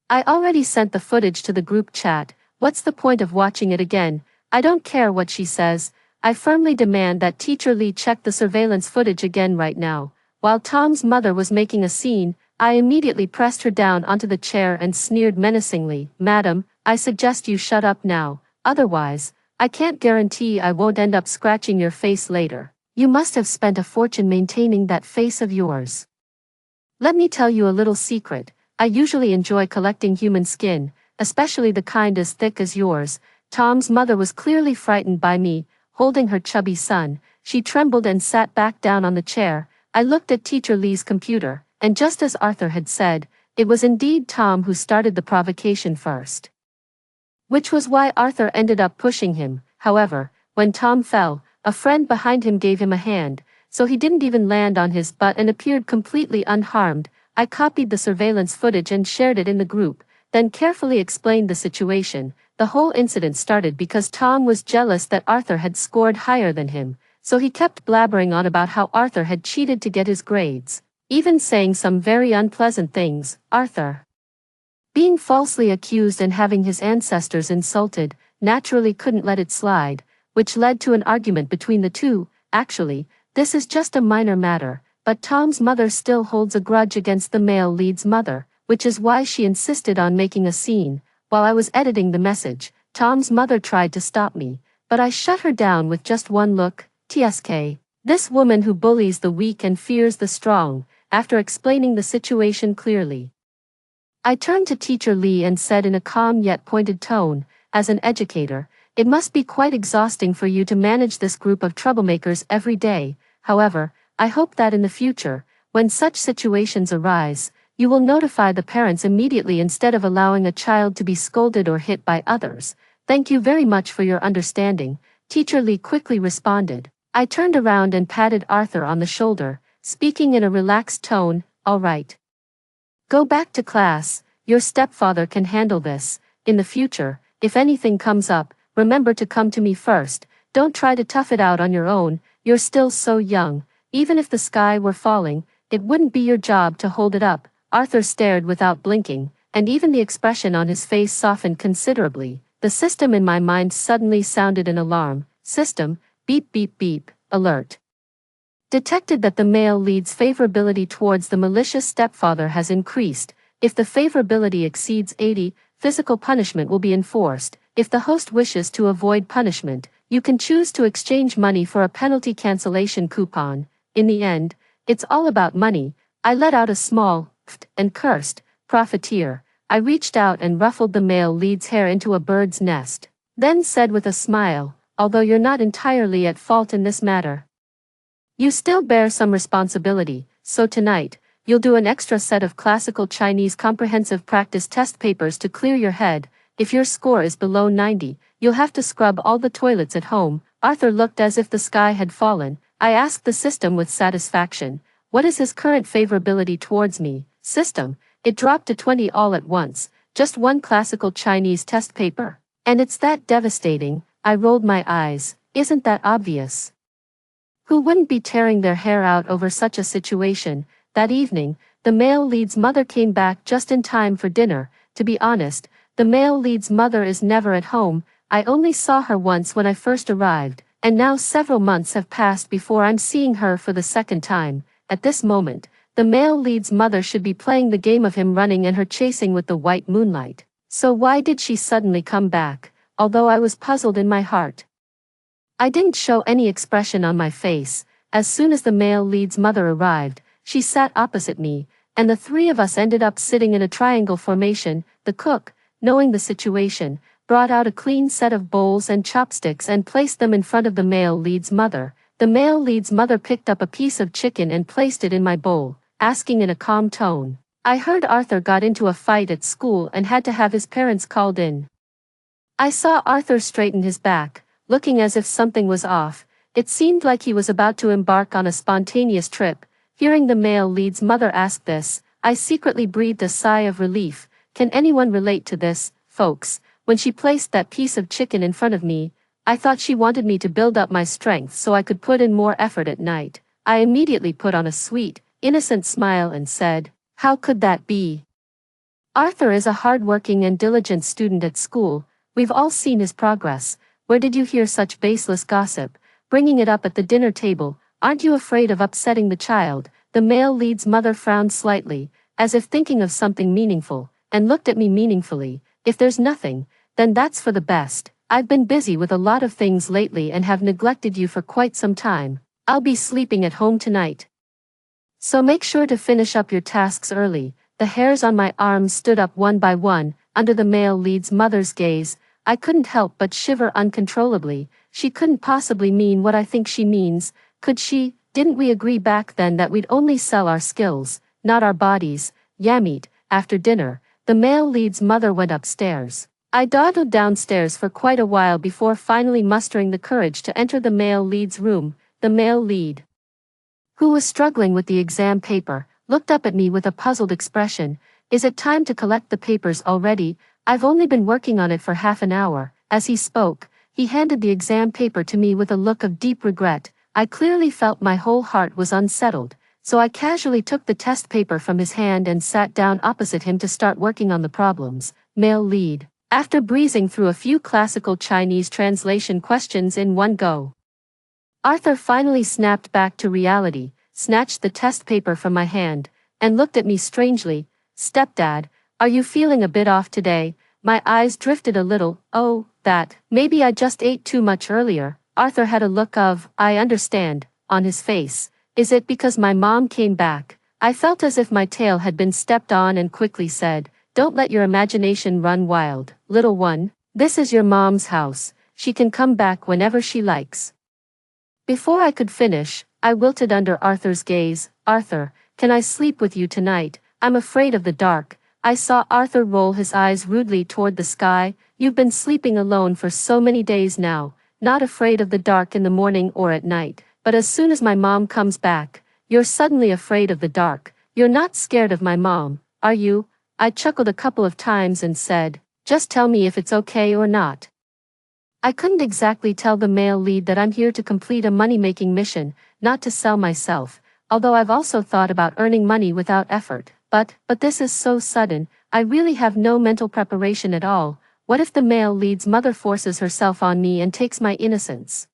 I already sent the footage to the group chat. What's the point of watching it again? I don't care what she says. I firmly demand that Teacher Lee check the surveillance footage again right now. While Tom's mother was making a scene, I immediately pressed her down onto the chair and sneered menacingly. Madam, I suggest you shut up now. Otherwise, I can't guarantee I won't end up scratching your face later. You must have spent a fortune maintaining that face of yours. Let me tell you a little secret. I usually enjoy collecting human skin, especially the kind as thick as yours. Tom's mother was clearly frightened by me, holding her chubby son. She trembled and sat back down on the chair. I looked at Teacher Lee's computer, and just as Arthur had said, it was indeed Tom who started the provocation first. Which was why Arthur ended up pushing him. However, when Tom fell, a friend behind him gave him a hand, so he didn't even land on his butt and appeared completely unharmed. I copied the surveillance footage and shared it in the group, then carefully explained the situation. The whole incident started because Tom was jealous that Arthur had scored higher than him, so he kept blabbering on about how Arthur had cheated to get his grades. even saying some very unpleasant things. Arthur, being falsely accused and having his ancestors insulted, naturally couldn't let it slide, which led to an argument between the two. Actually, this is just a minor matter, but Tom's mother still holds a grudge against the male lead's mother, which is why she insisted on making a scene. While I was editing the message, Tom's mother tried to stop me, but I shut her down with just one look. TSK. This woman who bullies the weak and fears the strong. After explaining the situation clearly, I turned to Teacher Lee and said in a calm yet pointed tone, as an educator, it must be quite exhausting for you to manage this group of troublemakers every day. However, I hope that in the future, when such situations arise, you will notify the parents immediately instead of allowing a child to be scolded or hit by others. Thank you very much for your understanding, Teacher Lee quickly responded. I turned around and patted Arthur on the shoulder, speaking in a relaxed tone. All right. Go back to class, your stepfather can handle this. In the future, if anything comes up, remember to come to me first. Don't try to tough it out on your own, you're still so young. Even if the sky were falling, it wouldn't be your job to hold it up. Arthur stared without blinking, and even the expression on his face softened considerably. The system in my mind suddenly sounded an alarm. System, beep beep beep, alert. Detected that the male lead's favorability towards the malicious stepfather has increased. If the favorability exceeds 80, physical punishment will be enforced. If the host wishes to avoid punishment, you can choose to exchange money for a penalty cancellation coupon. In the end, it's all about money. I let out a small, pfft, and cursed, profiteer. I reached out and ruffled the male lead's hair into a bird's nest. Then said with a smile, although you're not entirely at fault in this matter, you still bear some responsibility, so tonight, you'll do an extra set of classical Chinese comprehensive practice test papers to clear your head. If your score is below 90, you'll have to scrub all the toilets at home. Arthur looked as if the sky had fallen. I asked the system with satisfaction, what is his current favorability towards me? System, it dropped to 20 all at once, just one classical Chinese test paper. And it's that devastating. I rolled my eyes. Isn't that obvious? Who wouldn't be tearing their hair out over such a situation? That evening, the male lead's mother came back just in time for dinner. To be honest, the male lead's mother is never at home. I only saw her once when I first arrived, and now several months have passed before I'm seeing her for the second time. At this moment, the male lead's mother should be playing the game of him running and her chasing with the white moonlight. So why did she suddenly come back? Although I was puzzled in my heart, I didn't show any expression on my face. As soon as the male lead's mother arrived, she sat opposite me, and the three of us ended up sitting in a triangle formation. The cook, knowing the situation, brought out a clean set of bowls and chopsticks and placed them in front of the male lead's mother. The male lead's mother picked up a piece of chicken and placed it in my bowl, asking in a calm tone. I heard Arthur got into a fight at school and had to have his parents called in. I saw Arthur straighten his back, looking as if something was off. It seemed like he was about to embark on a spontaneous trip. Hearing the male lead's mother ask this, I secretly breathed a sigh of relief. Can anyone relate to this, folks? When she placed that piece of chicken in front of me, I thought she wanted me to build up my strength so I could put in more effort at night. I immediately put on a sweet, innocent smile and said, how could that be? Arthur is a hard-working and diligent student at school. We've all seen his progress. Where did you hear such baseless gossip? Bringing it up at the dinner table, aren't you afraid of upsetting the child? The male lead's mother frowned slightly, as if thinking of something meaningful, and looked at me meaningfully. If there's nothing, then that's for the best. I've been busy with a lot of things lately and have neglected you for quite some time. I'll be sleeping at home tonight, so make sure to finish up your tasks early. The hairs on my arms stood up one by one, under the male lead's mother's gaze. I couldn't help but shiver uncontrollably. She couldn't possibly mean what I think she means, could she? Didn't we agree back then that we'd only sell our skills, not our bodies? Yamit. After dinner, the male lead's mother went upstairs. I dawdled downstairs for quite a while before finally mustering the courage to enter the male lead's room. The male lead, who was struggling with the exam paper, looked up at me with a puzzled expression. Is it time to collect the papers already? I've only been working on it for half an hour. As he spoke, he handed the exam paper to me with a look of deep regret. I clearly felt my whole heart was unsettled. so I casually took the test paper from his hand and sat down opposite him to start working on the problems. Male lead. After breezing through a few classical Chinese translation questions in one go, Arthur finally snapped back to reality, snatched the test paper from my hand, and looked at me strangely. "Stepdad, are you feeling a bit off today?" My eyes drifted a little. "Oh, that. Maybe I just ate too much earlier." Arthur had a look of, "I understand," on his face. "Is it because my mom came back?" I felt as if my tail had been stepped on and quickly said, "Don't let your imagination run wild, little one. This is your mom's house. She can come back whenever she likes." Before I could finish, I wilted under Arthur's gaze. "Arthur, can I sleep with you tonight? I'm afraid of the dark." I saw Arthur roll his eyes rudely toward the sky. "You've been sleeping alone for so many days now, not afraid of the dark in the morning or at night, but as soon as my mom comes back, you're suddenly afraid of the dark. You're not scared of my mom, are you?" I chuckled a couple of times and said, "Just tell me if it's okay or not." I couldn't exactly tell the male lead that I'm here to complete a money-making mission, not to sell myself, although I've also thought about earning money without effort. But this is so sudden, I really have no mental preparation at all. What if the male lead's mother forces herself on me and takes my innocence?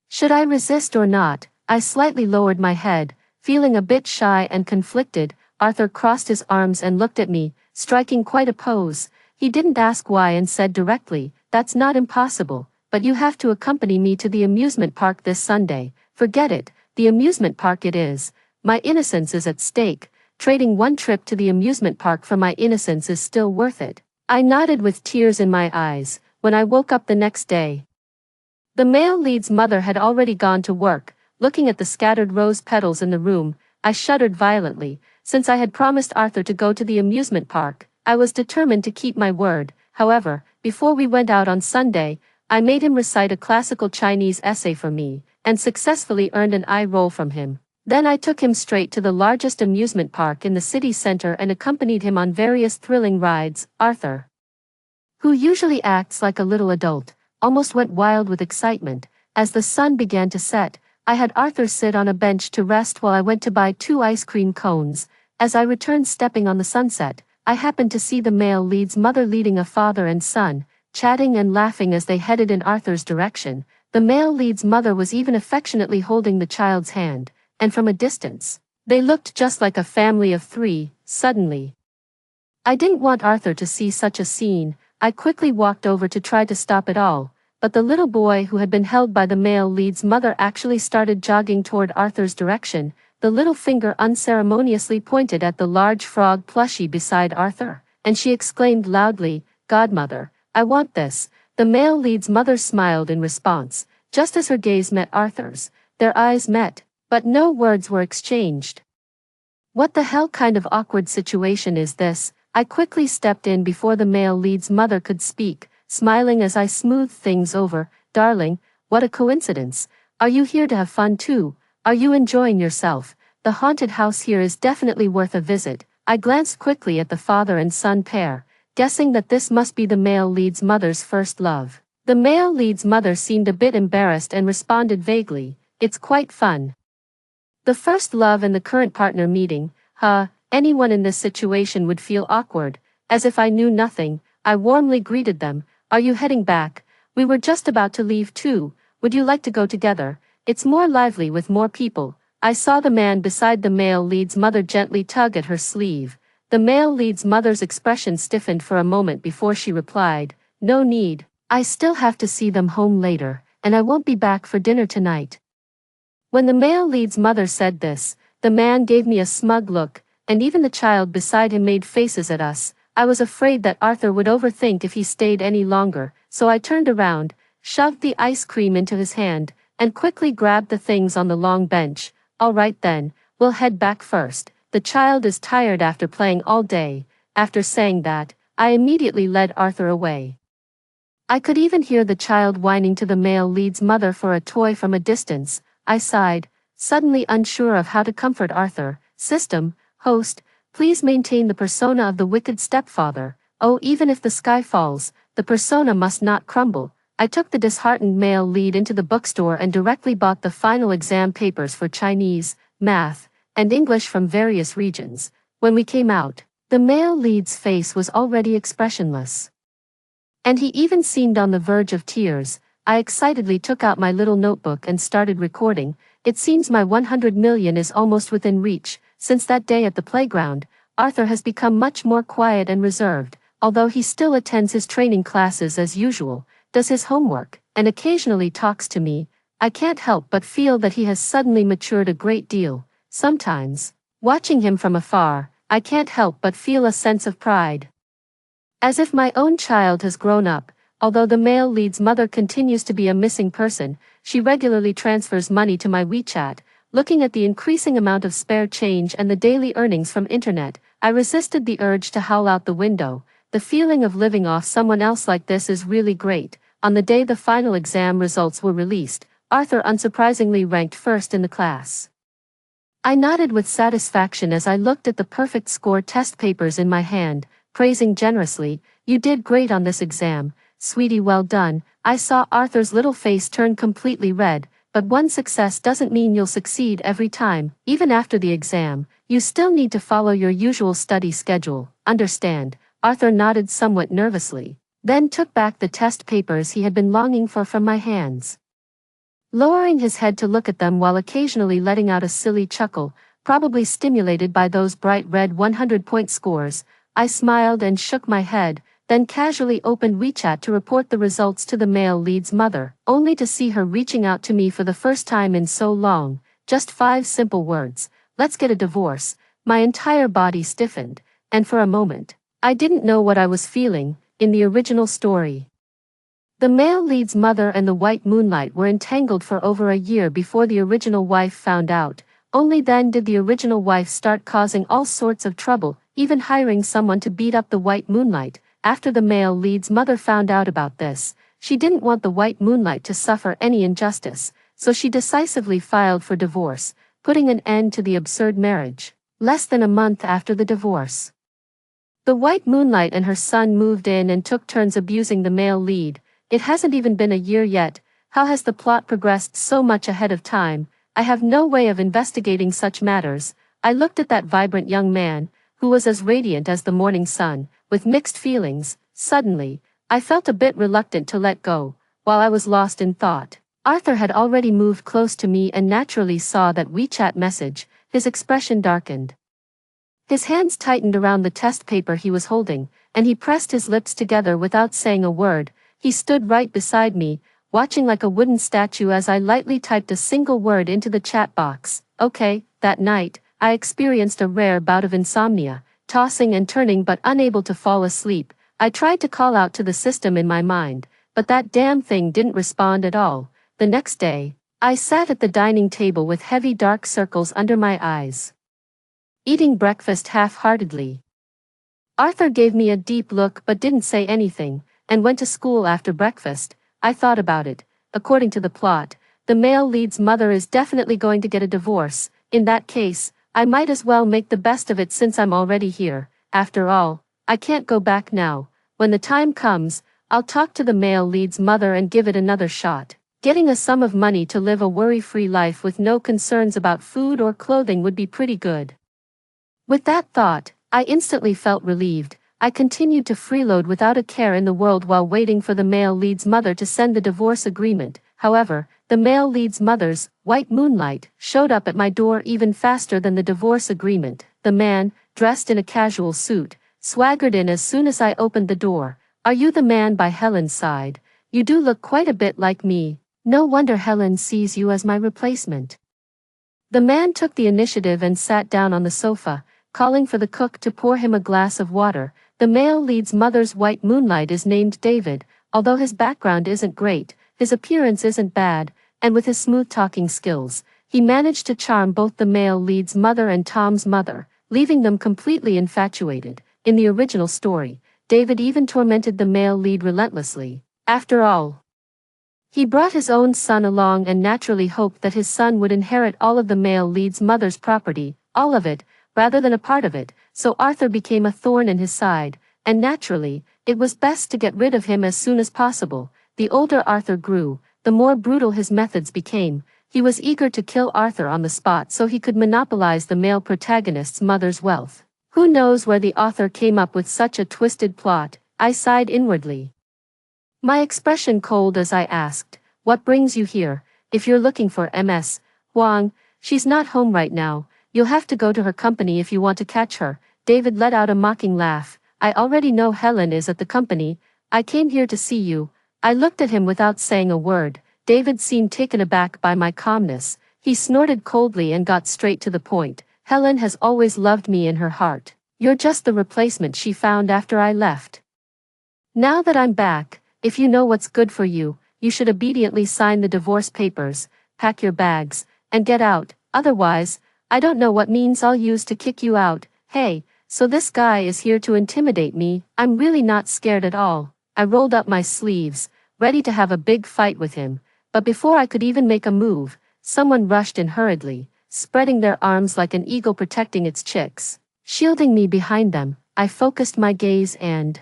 Should I resist or not? I slightly lowered my head, feeling a bit shy and conflicted. Arthur crossed his arms and looked at me, striking quite a pose. He didn't ask why and said directly, "That's not impossible, but you have to accompany me to the amusement park this Sunday." "Forget it, the amusement park it is. My innocence is at stake. Trading one trip to the amusement park for my innocence is still worth it." I nodded with tears in my eyes. When I woke up the next day, the male lead's mother had already gone to work. Looking at the scattered rose petals in the room, I shuddered violently. Since I had promised Arthur to go to the amusement park, I was determined to keep my word. However, before we went out on Sunday, I made him recite a classical Chinese essay for me, and successfully earned an eye roll from him. Then I took him straight to the largest amusement park in the city center and accompanied him on various thrilling rides. Arthur, who usually acts like a little adult, almost went wild with excitement. As the sun began to set, I had Arthur sit on a bench to rest while I went to buy 2 ice cream cones. As I returned stepping on the sunset, I happened to see the male lead's mother leading a father and son, chatting and laughing as they headed in Arthur's direction. The male lead's mother was even affectionately holding the child's hand, and from a distance, they looked just like a family of 3. Suddenly, I didn't want Arthur to see such a scene. I quickly walked over to try to stop it all, but the little boy who had been held by the male lead's mother actually started jogging toward Arthur's direction. The little finger unceremoniously pointed at the large frog plushie beside Arthur, and she exclaimed loudly, "Godmother, I want this." The male lead's mother smiled in response. Just as her gaze met Arthur's, their eyes met, but no words were exchanged. What the hell kind of awkward situation is this? I quickly stepped in before the male lead's mother could speak, smiling as I smoothed things over. "Darling, what a coincidence. Are you here to have fun too? Are you enjoying yourself? The haunted house here is definitely worth a visit." I glanced quickly at the father and son pair, guessing that this must be the male lead's mother's first love. The male lead's mother seemed a bit embarrassed and responded vaguely, "It's quite fun." The first love and the current partner meeting, anyone in this situation would feel awkward. As if I knew nothing, I warmly greeted them. "Are you heading back? We were just about to leave too. Would you like to go together? It's more lively with more people." I saw the man beside the male lead's mother gently tug at her sleeve. The male lead's mother's expression stiffened for a moment before she replied, "No need. I still have to see them home later, and I won't be back for dinner tonight." When the male lead's mother said this, the man gave me a smug look, and even the child beside him made faces at us. I was afraid that Arthur would overthink if he stayed any longer, so I turned around, shoved the ice cream into his hand, and quickly grabbed the things on the long bench. "All right then, we'll head back first. The child is tired after playing all day." After saying that, I immediately led Arthur away. I could even hear the child whining to the male lead's mother for a toy from a distance. I sighed, suddenly unsure of how to comfort Arthur. "System, host, please maintain the persona of the wicked stepfather. Oh, even if the sky falls, the persona must not crumble." I took the disheartened male lead into the bookstore and directly bought the final exam papers for Chinese, math, and English from various regions. When we came out, the male lead's face was already expressionless. And he even seemed on the verge of tears. I excitedly took out my little notebook and started recording. It seems my 100 million is almost within reach. Since that day at the playground, Arthur has become much more quiet and reserved, although he still attends his training classes as usual, does his homework, and occasionally talks to me. I can't help but feel that he has suddenly matured a great deal. Sometimes, watching him from afar, I can't help but feel a sense of pride. As if my own child has grown up. Although the male lead's mother continues to be a missing person, she regularly transfers money to my WeChat. Looking at the increasing amount of spare change and the daily earnings from internet, I resisted the urge to howl out the window. The feeling of living off someone else like this is really great. On the day the final exam results were released, Arthur unsurprisingly ranked first in the class. I nodded with satisfaction as I looked at the perfect score test papers in my hand, praising generously, "You did great on this exam, sweetie, well done." I saw Arthur's little face turn completely red, but one success doesn't mean you'll succeed every time. Even after the exam, you still need to follow your usual study schedule, understand? Arthur nodded somewhat nervously, then took back the test papers he had been longing for from my hands. Lowering his head to look at them while occasionally letting out a silly chuckle, probably stimulated by those bright red 100-point scores, I smiled and shook my head, then casually opened WeChat to report the results to the male lead's mother, only to see her reaching out to me for the first time in so long. Just 5 simple words: "Let's get a divorce." My entire body stiffened, and for a moment, I didn't know what I was feeling. In the original story, the male lead's mother and the white moonlight were entangled for over a year before the original wife found out. Only then did the original wife start causing all sorts of trouble, even hiring someone to beat up the white moonlight. After the male lead's mother found out about this, she didn't want the white moonlight to suffer any injustice, so she decisively filed for divorce, putting an end to the absurd marriage. Less than a month after the divorce, the white moonlight and her son moved in and took turns abusing the male lead. It hasn't even been a year yet. How has the plot progressed so much ahead of time? I have no way of investigating such matters. I looked at that vibrant young man, who was as radiant as the morning sun, with mixed feelings. Suddenly, I felt a bit reluctant to let go. While I was lost in thought, Arthur had already moved close to me and naturally saw that WeChat message. His expression darkened. His hands tightened around the test paper he was holding, and he pressed his lips together without saying a word. He stood right beside me, watching like a wooden statue as I lightly typed a single word into the chat box. Okay. That night, I experienced a rare bout of insomnia, tossing and turning but unable to fall asleep. I tried to call out to the system in my mind, but that damn thing didn't respond at all. The next day, I sat at the dining table with heavy dark circles under my eyes, eating breakfast half-heartedly. Arthur gave me a deep look but didn't say anything, and went to school after breakfast. I thought about it. According to the plot, the male lead's mother is definitely going to get a divorce. In that case, I might as well make the best of it since I'm already here. After all, I can't go back now. When the time comes, I'll talk to the male lead's mother and give it another shot. Getting a sum of money to live a worry-free life with no concerns about food or clothing would be pretty good. With that thought, I instantly felt relieved. I continued to freeload without a care in the world while waiting for the male lead's mother to send the divorce agreement. However, the male lead's mother's white moonlight showed up at my door even faster than the divorce agreement. The man, dressed in a casual suit, swaggered in as soon as I opened the door. "Are you the man by Helen's side? You do look quite a bit like me. No wonder Helen sees you as my replacement." The man took the initiative and sat down on the sofa, calling for the cook to pour him a glass of water. The male lead's mother's white moonlight is named David. Although his background isn't great, his appearance isn't bad, and with his smooth-talking skills, he managed to charm both the male lead's mother and Tom's mother, leaving them completely infatuated. In the original story, David even tormented the male lead relentlessly. After all, he brought his own son along and naturally hoped that his son would inherit all of the male lead's mother's property, all of it, rather than a part of it, so Arthur became a thorn in his side, and naturally, it was best to get rid of him as soon as possible. The older Arthur grew, the more brutal his methods became. He was eager to kill Arthur on the spot so he could monopolize the male protagonist's mother's wealth. Who knows where the author came up with such a twisted plot? I sighed inwardly. My expression cold as I asked, "What brings you here? If you're looking for Ms. Huang, she's not home right now. You'll have to go to her company if you want to catch her." David let out a mocking laugh. "I already know Helen is at the company. I came here to see you." I looked at him without saying a word. David seemed taken aback by my calmness. He snorted coldly and got straight to the point. "Helen has always loved me in her heart. You're just the replacement she found after I left. Now that I'm back, if you know what's good for you, you should obediently sign the divorce papers, pack your bags, and get out. Otherwise, I don't know what means I'll use to kick you out." Hey, so this guy is here to intimidate me? I'm really not scared at all. I rolled up my sleeves, ready to have a big fight with him. But before I could even make a move, someone rushed in hurriedly, spreading their arms like an eagle protecting its chicks. Shielding me behind them, I focused my gaze and,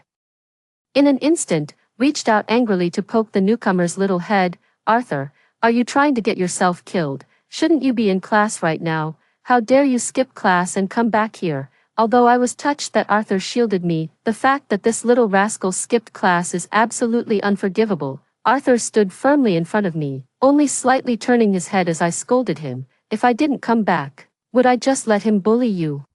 in an instant, reached out angrily to poke the newcomer's little head. "Arthur, are you trying to get yourself killed? Shouldn't you be in class right now? How dare you skip class and come back here?" Although I was touched that Arthur shielded me, the fact that this little rascal skipped class is absolutely unforgivable. Arthur stood firmly in front of me, only slightly turning his head as I scolded him. "If I didn't come back, would I just let him bully you?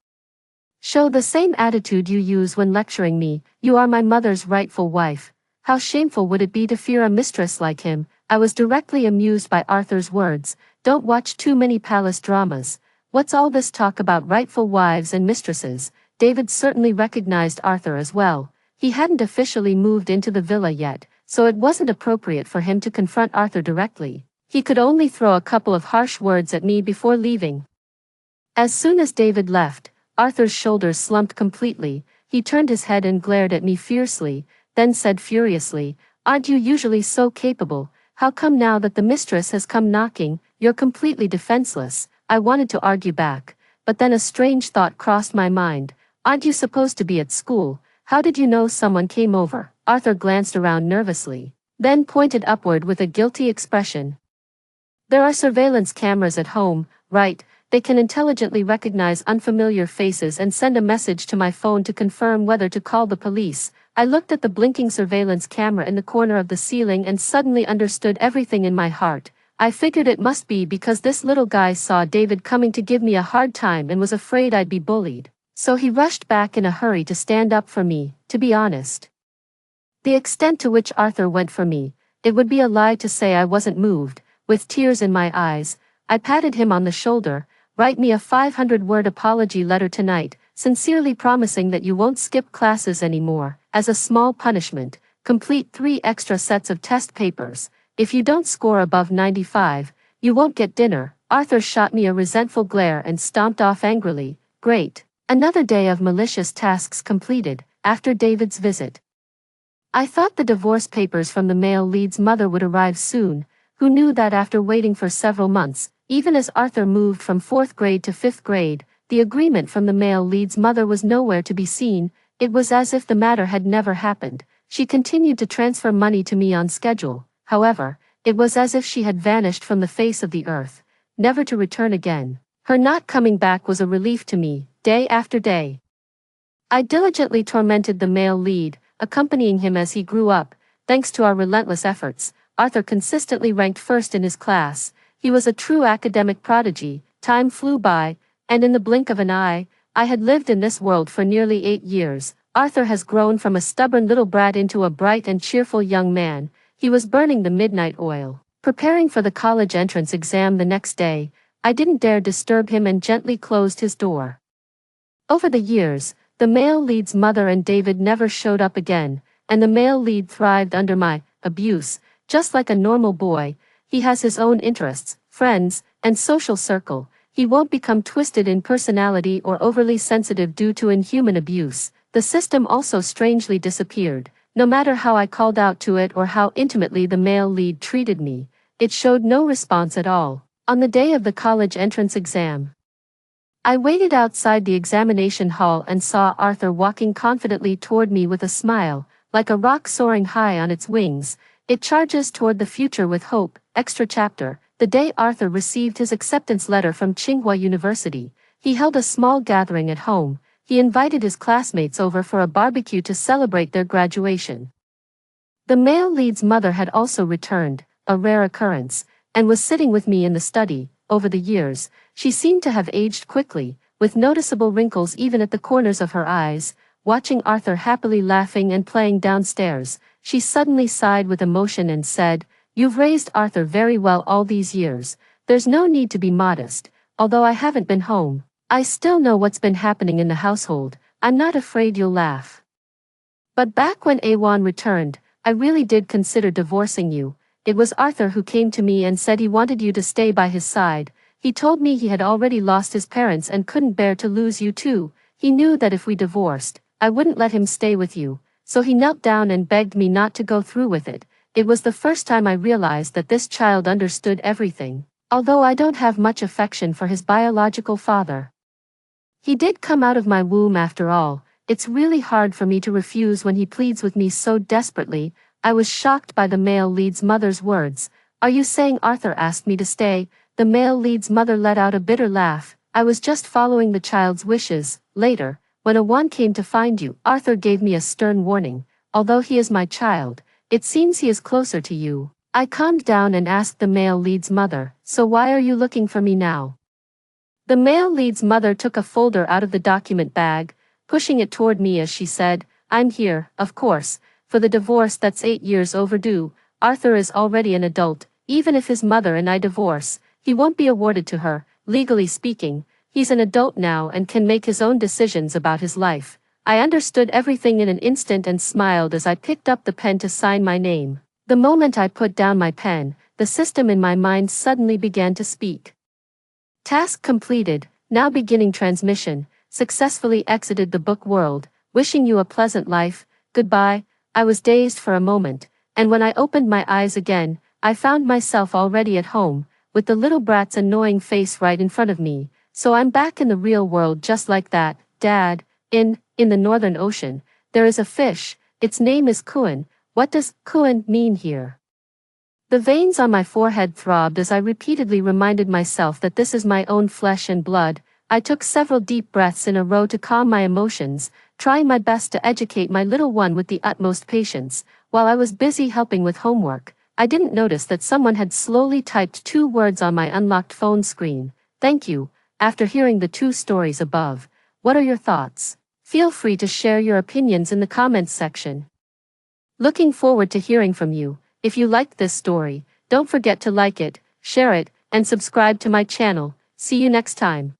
Show the same attitude you use when lecturing me. You are my mother's rightful wife. How shameful would it be to fear a mistress like him?" I was directly amused by Arthur's words. "Don't watch too many palace dramas. What's all this talk about rightful wives and mistresses?" David certainly recognized Arthur as well. He hadn't officially moved into the villa yet, so it wasn't appropriate for him to confront Arthur directly. He could only throw a couple of harsh words at me before leaving. As soon as David left, Arthur's shoulders slumped completely. He turned his head and glared at me fiercely, then said furiously, "Aren't you usually so capable? How come now that the mistress has come knocking, you're completely defenseless?" I wanted to argue back, but then a strange thought crossed my mind. "Aren't you supposed to be at school? How did you know someone came over?" Arthur glanced around nervously, then pointed upward with a guilty expression. "There are surveillance cameras at home, right? They can intelligently recognize unfamiliar faces and send a message to my phone to confirm whether to call the police." I looked at the blinking surveillance camera in the corner of the ceiling and suddenly understood everything in my heart. I figured it must be because this little guy saw David coming to give me a hard time and was afraid I'd be bullied. So he rushed back in a hurry to stand up for me. To be honest, the extent to which Arthur went for me, it would be a lie to say I wasn't moved. With tears in my eyes, I patted him on the shoulder. "Write me a 500-word apology letter tonight, sincerely promising that you won't skip classes anymore. As a small punishment, complete 3 extra sets of test papers. If you don't score above 95, you won't get dinner." Arthur shot me a resentful glare and stomped off angrily. Great. Another day of malicious tasks completed. After David's visit, I thought the divorce papers from the male lead's mother would arrive soon. Who knew that after waiting for several months, even as Arthur moved from 4th grade to 5th grade, the agreement from the male lead's mother was nowhere to be seen. It was as if the matter had never happened. She continued to transfer money to me on schedule. However, it was as if she had vanished from the face of the earth, never to return again. Her not coming back was a relief to me. Day after day, I diligently tormented the male lead, accompanying him as he grew up. Thanks to our relentless efforts, Arthur consistently ranked first in his class. He was a true academic prodigy. Time flew by, and in the blink of an eye, I had lived in this world for nearly 8 years. Arthur has grown from a stubborn little brat into a bright and cheerful young man. He was burning the midnight oil, preparing for the college entrance exam the next day. I didn't dare disturb him and gently closed his door. Over the years, the male lead's mother and David never showed up again, and the male lead thrived under my abuse. Just like a normal boy, he has his own interests, friends, and social circle. He won't become twisted in personality or overly sensitive due to inhuman abuse. The system also strangely disappeared. No matter how I called out to it or how intimately the male lead treated me, it showed no response at all. On the day of the college entrance exam, I waited outside the examination hall and saw Arthur walking confidently toward me with a smile, like a rock soaring high on its wings. It charges toward the future with hope. Extra chapter. The day Arthur received his acceptance letter from Tsinghua University, he held a small gathering at home. He invited his classmates over for a barbecue to celebrate their graduation. The male lead's mother had also returned, a rare occurrence, and was sitting with me in the study. Over the years, she seemed to have aged quickly, with noticeable wrinkles even at the corners of her eyes. Watching Arthur happily laughing and playing downstairs, she suddenly sighed with emotion and said, "You've raised Arthur very well all these years. There's no need to be modest. Although I haven't been home, I still know what's been happening in the household. I'm not afraid you'll laugh. But back when Awan returned, I really did consider divorcing you. It was Arthur who came to me and said he wanted you to stay by his side. He told me he had already lost his parents and couldn't bear to lose you too. He knew that if we divorced, I wouldn't let him stay with you. So he knelt down and begged me not to go through with it. It was the first time I realized that this child understood everything, although I don't have much affection for his biological father. He did come out of my womb after all. It's really hard for me to refuse when he pleads with me so desperately." I was shocked by the male lead's mother's words. "Are you saying Arthur asked me to stay?" The male lead's mother let out a bitter laugh. "I was just following the child's wishes." Later, when Awan came to find you, Arthur gave me a stern warning. "Although he is my child, it seems he is closer to you." I calmed down and asked the male lead's mother, "So why are you looking for me now?" The male lead's mother took a folder out of the document bag, pushing it toward me as she said, "I'm here, of course, for the divorce that's 8 years overdue. Arthur is already an adult. Even if his mother and I divorce, he won't be awarded to her. Legally speaking, he's an adult now and can make his own decisions about his life." I understood everything in an instant and smiled as I picked up the pen to sign my name. The moment I put down my pen, the system in my mind suddenly began to speak. Task completed, now beginning transmission. Successfully exited the book world. Wishing you a pleasant life. Goodbye. I was dazed for a moment, and when I opened my eyes again, I found myself already at home, with the little brat's annoying face right in front of me. So I'm back in the real world just like that. Dad, in the Northern Ocean, there is a fish. Its name is Kuan. What does Kuan mean here? The veins on my forehead throbbed as I repeatedly reminded myself that this is my own flesh and blood. I took several deep breaths in a row to calm my emotions, trying my best to educate my little one with the utmost patience. While I was busy helping with homework, I didn't notice that someone had slowly typed 2 words on my unlocked phone screen. "Thank you." After hearing the 2 stories above, what are your thoughts? Feel free to share your opinions in the comments section. Looking forward to hearing from you. If you liked this story, don't forget to like it, share it, and subscribe to my channel. See you next time.